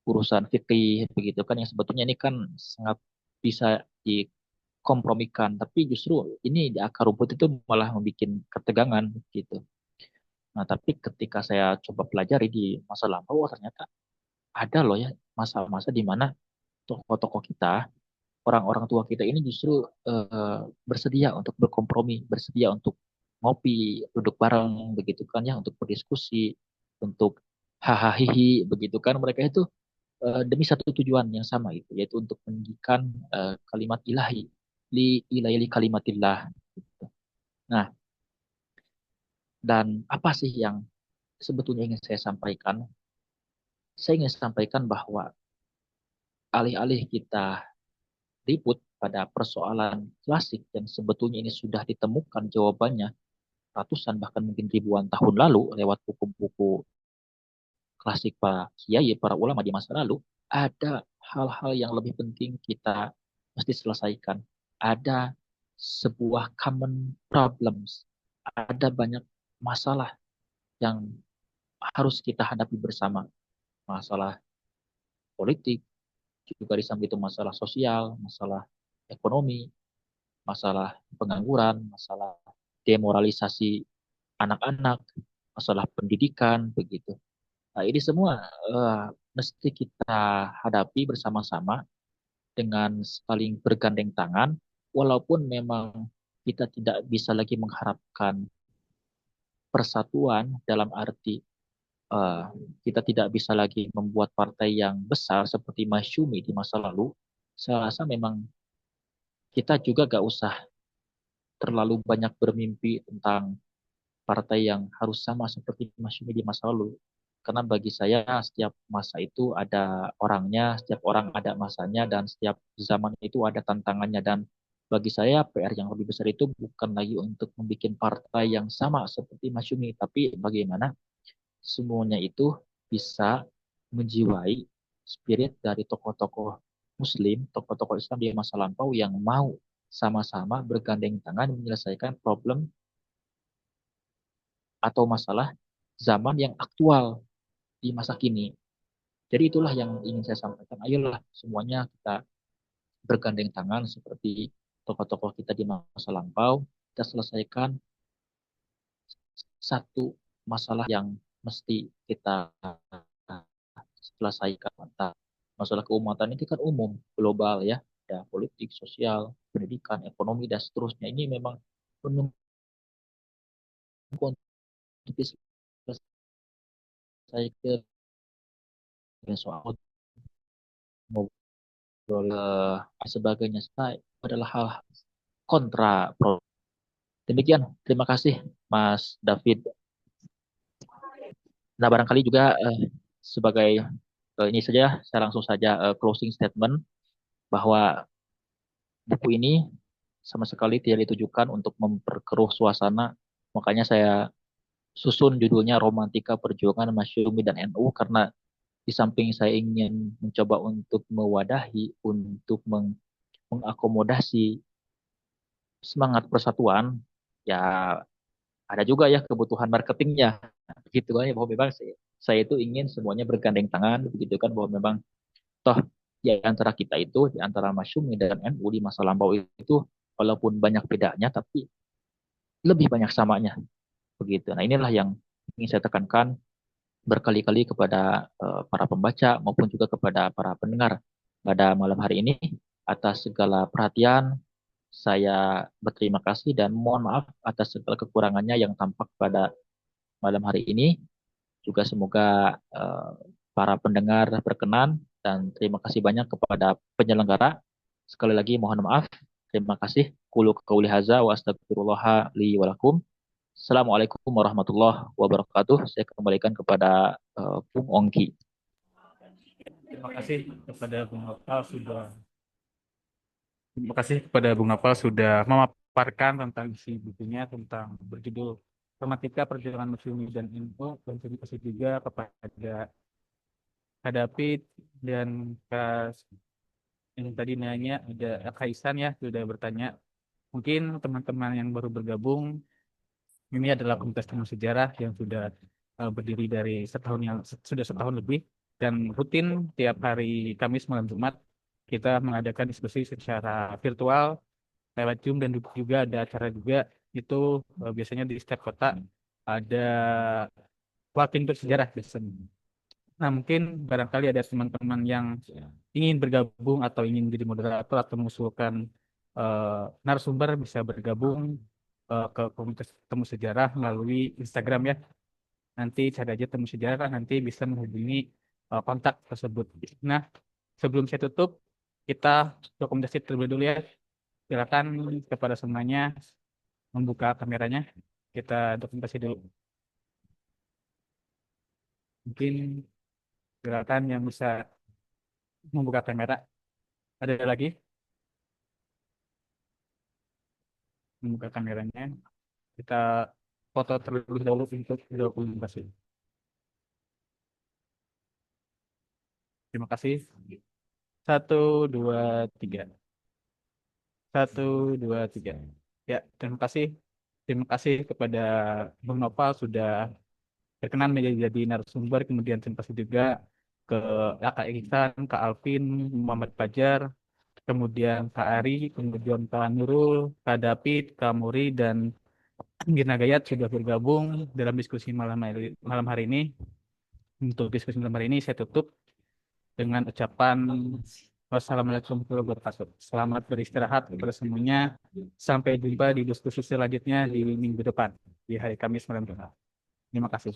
Speaker 2: urusan fikih, begitu kan, yang sebetulnya ini kan sangat bisa dikompromikan, tapi justru ini di akar rumput itu malah membuat ketegangan gitu. Nah, tapi ketika saya coba pelajari di masa lampau, ternyata ada loh ya masa-masa di mana tokoh-tokoh kita, orang-orang tua kita ini justru bersedia untuk berkompromi, bersedia untuk ngopi, duduk bareng, begitu kan ya, untuk berdiskusi, untuk hahaha begitu kan. Mereka itu demi satu tujuan yang sama itu, yaitu untuk meninggikan kalimat ilahi, li kalimatillah. Gitu. Nah, dan apa sih yang sebetulnya ingin saya sampaikan? Saya ingin sampaikan bahwa alih-alih kita ribut pada persoalan klasik yang sebetulnya ini sudah ditemukan jawabannya ratusan bahkan mungkin ribuan tahun lalu lewat buku-buku klasik para kiai, para ulama di masa lalu, ada hal-hal yang lebih penting kita mesti selesaikan. Ada sebuah common problems, ada banyak masalah yang harus kita hadapi bersama. Masalah politik, juga di samping itu masalah sosial, masalah ekonomi, masalah pengangguran, masalah demoralisasi anak-anak, masalah pendidikan, begitu. Nah, ini semua mesti kita hadapi bersama-sama dengan saling bergandeng tangan, walaupun memang kita tidak bisa lagi mengharapkan persatuan dalam arti uh, kita tidak bisa lagi membuat partai yang besar seperti Masyumi di masa lalu. Saya rasa memang kita juga gak usah terlalu banyak bermimpi tentang partai yang harus sama seperti Masyumi di masa lalu. Karena bagi saya setiap masa itu ada orangnya, setiap orang ada masanya, dan setiap zaman itu ada tantangannya. Dan bagi saya PR yang lebih besar itu bukan lagi untuk membuat partai yang sama seperti Masyumi, tapi bagaimana semuanya itu bisa menjiwai spirit dari tokoh-tokoh Muslim, tokoh-tokoh Islam di masa lampau yang mau sama-sama bergandeng tangan menyelesaikan problem atau masalah zaman yang aktual di masa kini. Jadi itulah yang ingin saya sampaikan. Ayolah semuanya kita bergandeng tangan seperti tokoh-tokoh kita di masa lampau. Kita selesaikan satu masalah yang mesti kita selesaikan. Masalah keumatan itu kan umum, global ya. Ya, politik, sosial, pendidikan, ekonomi, dan seterusnya. Ini memang menunggu untuk diselesaikan soal sebagainya adalah hal kontra. Demikian, terima kasih Mas David. Nah, barangkali juga sebagai ini saja, saya langsung saja closing statement bahwa buku ini sama sekali tidak ditujukan untuk memperkeruh suasana. Makanya saya susun judulnya Romantika Perjuangan Masyumi dan NU, karena di samping saya ingin mencoba untuk mewadahi, untuk mengakomodasi semangat persatuan, ya ada juga ya kebutuhan marketingnya. Begitu kan ya, bahwa memang saya itu ingin semuanya bergandeng tangan, begitu kan, bahwa memang toh di antara kita itu, di antara Masyumi dan NU di masa lampau itu, walaupun banyak bedanya, tapi lebih banyak samanya. Begitu. Nah, inilah yang ingin saya tekankan berkali-kali kepada para pembaca maupun juga kepada para pendengar pada malam hari ini. atas segala perhatian. Saya berterima kasih dan mohon maaf atas segala kekurangannya yang tampak pada malam hari ini. Juga semoga para pendengar berkenan dan terima kasih banyak kepada penyelenggara. Sekali lagi mohon maaf. Terima kasih. Qulu qauli hadza wa astaghfirullah li wa lakum. Assalamualaikum warahmatullahi wabarakatuh. Saya kembalikan kepada Bung Ongki.
Speaker 1: Terima kasih kepada Bung Nopal sudah Terima kasih kepada Bung Nopal sudah memaparkan tentang isi bukunya tentang berjudul Rematika Perjuangan Masyumi dan Info, dan terima kasih juga kepada Kak David dan Kak yang tadi nanya, ada Kaisan ya sudah bertanya. Mungkin teman-teman yang baru bergabung, ini adalah komunitas temu sejarah yang sudah berdiri dari sudah setahun lebih, dan rutin tiap hari Kamis malam Jumat kita mengadakan diskusi secara virtual lewat Zoom, dan juga ada acara juga itu biasanya di setiap kota ada walking tour sejarah biasanya. Nah, mungkin barangkali ada teman-teman yang ingin bergabung atau ingin jadi moderator atau mengusulkan narasumber bisa bergabung ke komunitas Temu Sejarah melalui Instagram ya. Nanti cari aja Temu Sejarah, nanti bisa menghubungi kontak tersebut. Nah, sebelum saya tutup, kita dokumentasi terlebih dulu ya. Silakan kepada semuanya membuka kameranya. Kita dokumentasi dulu. Mungkin silakan yang bisa membuka kamera. Ada lagi membuka kameranya. Kita foto terlebih dahulu untuk dokumentasi. Terima kasih. 1, 2, 3. 1, 2, 3. Ya, terima kasih. Terima kasih kepada Bung Nopal sudah berkenan menjadi narasumber. Kemudian terima kasih juga ke Kak Iksan, Kak Alvin, Muhammad Fajar, kemudian Kak Ari, kemudian Kak Nurul, Kak David, Kak Muri, dan Gina Gayat sudah bergabung dalam diskusi malam hari ini. Untuk diskusi malam hari ini saya tutup dengan ucapan wassalamualaikum warahmatullahi wabarakatuh. Selamat beristirahat kepada semuanya. Sampai jumpa di diskusi selanjutnya di minggu depan, di hari Kamis malam. Terima kasih.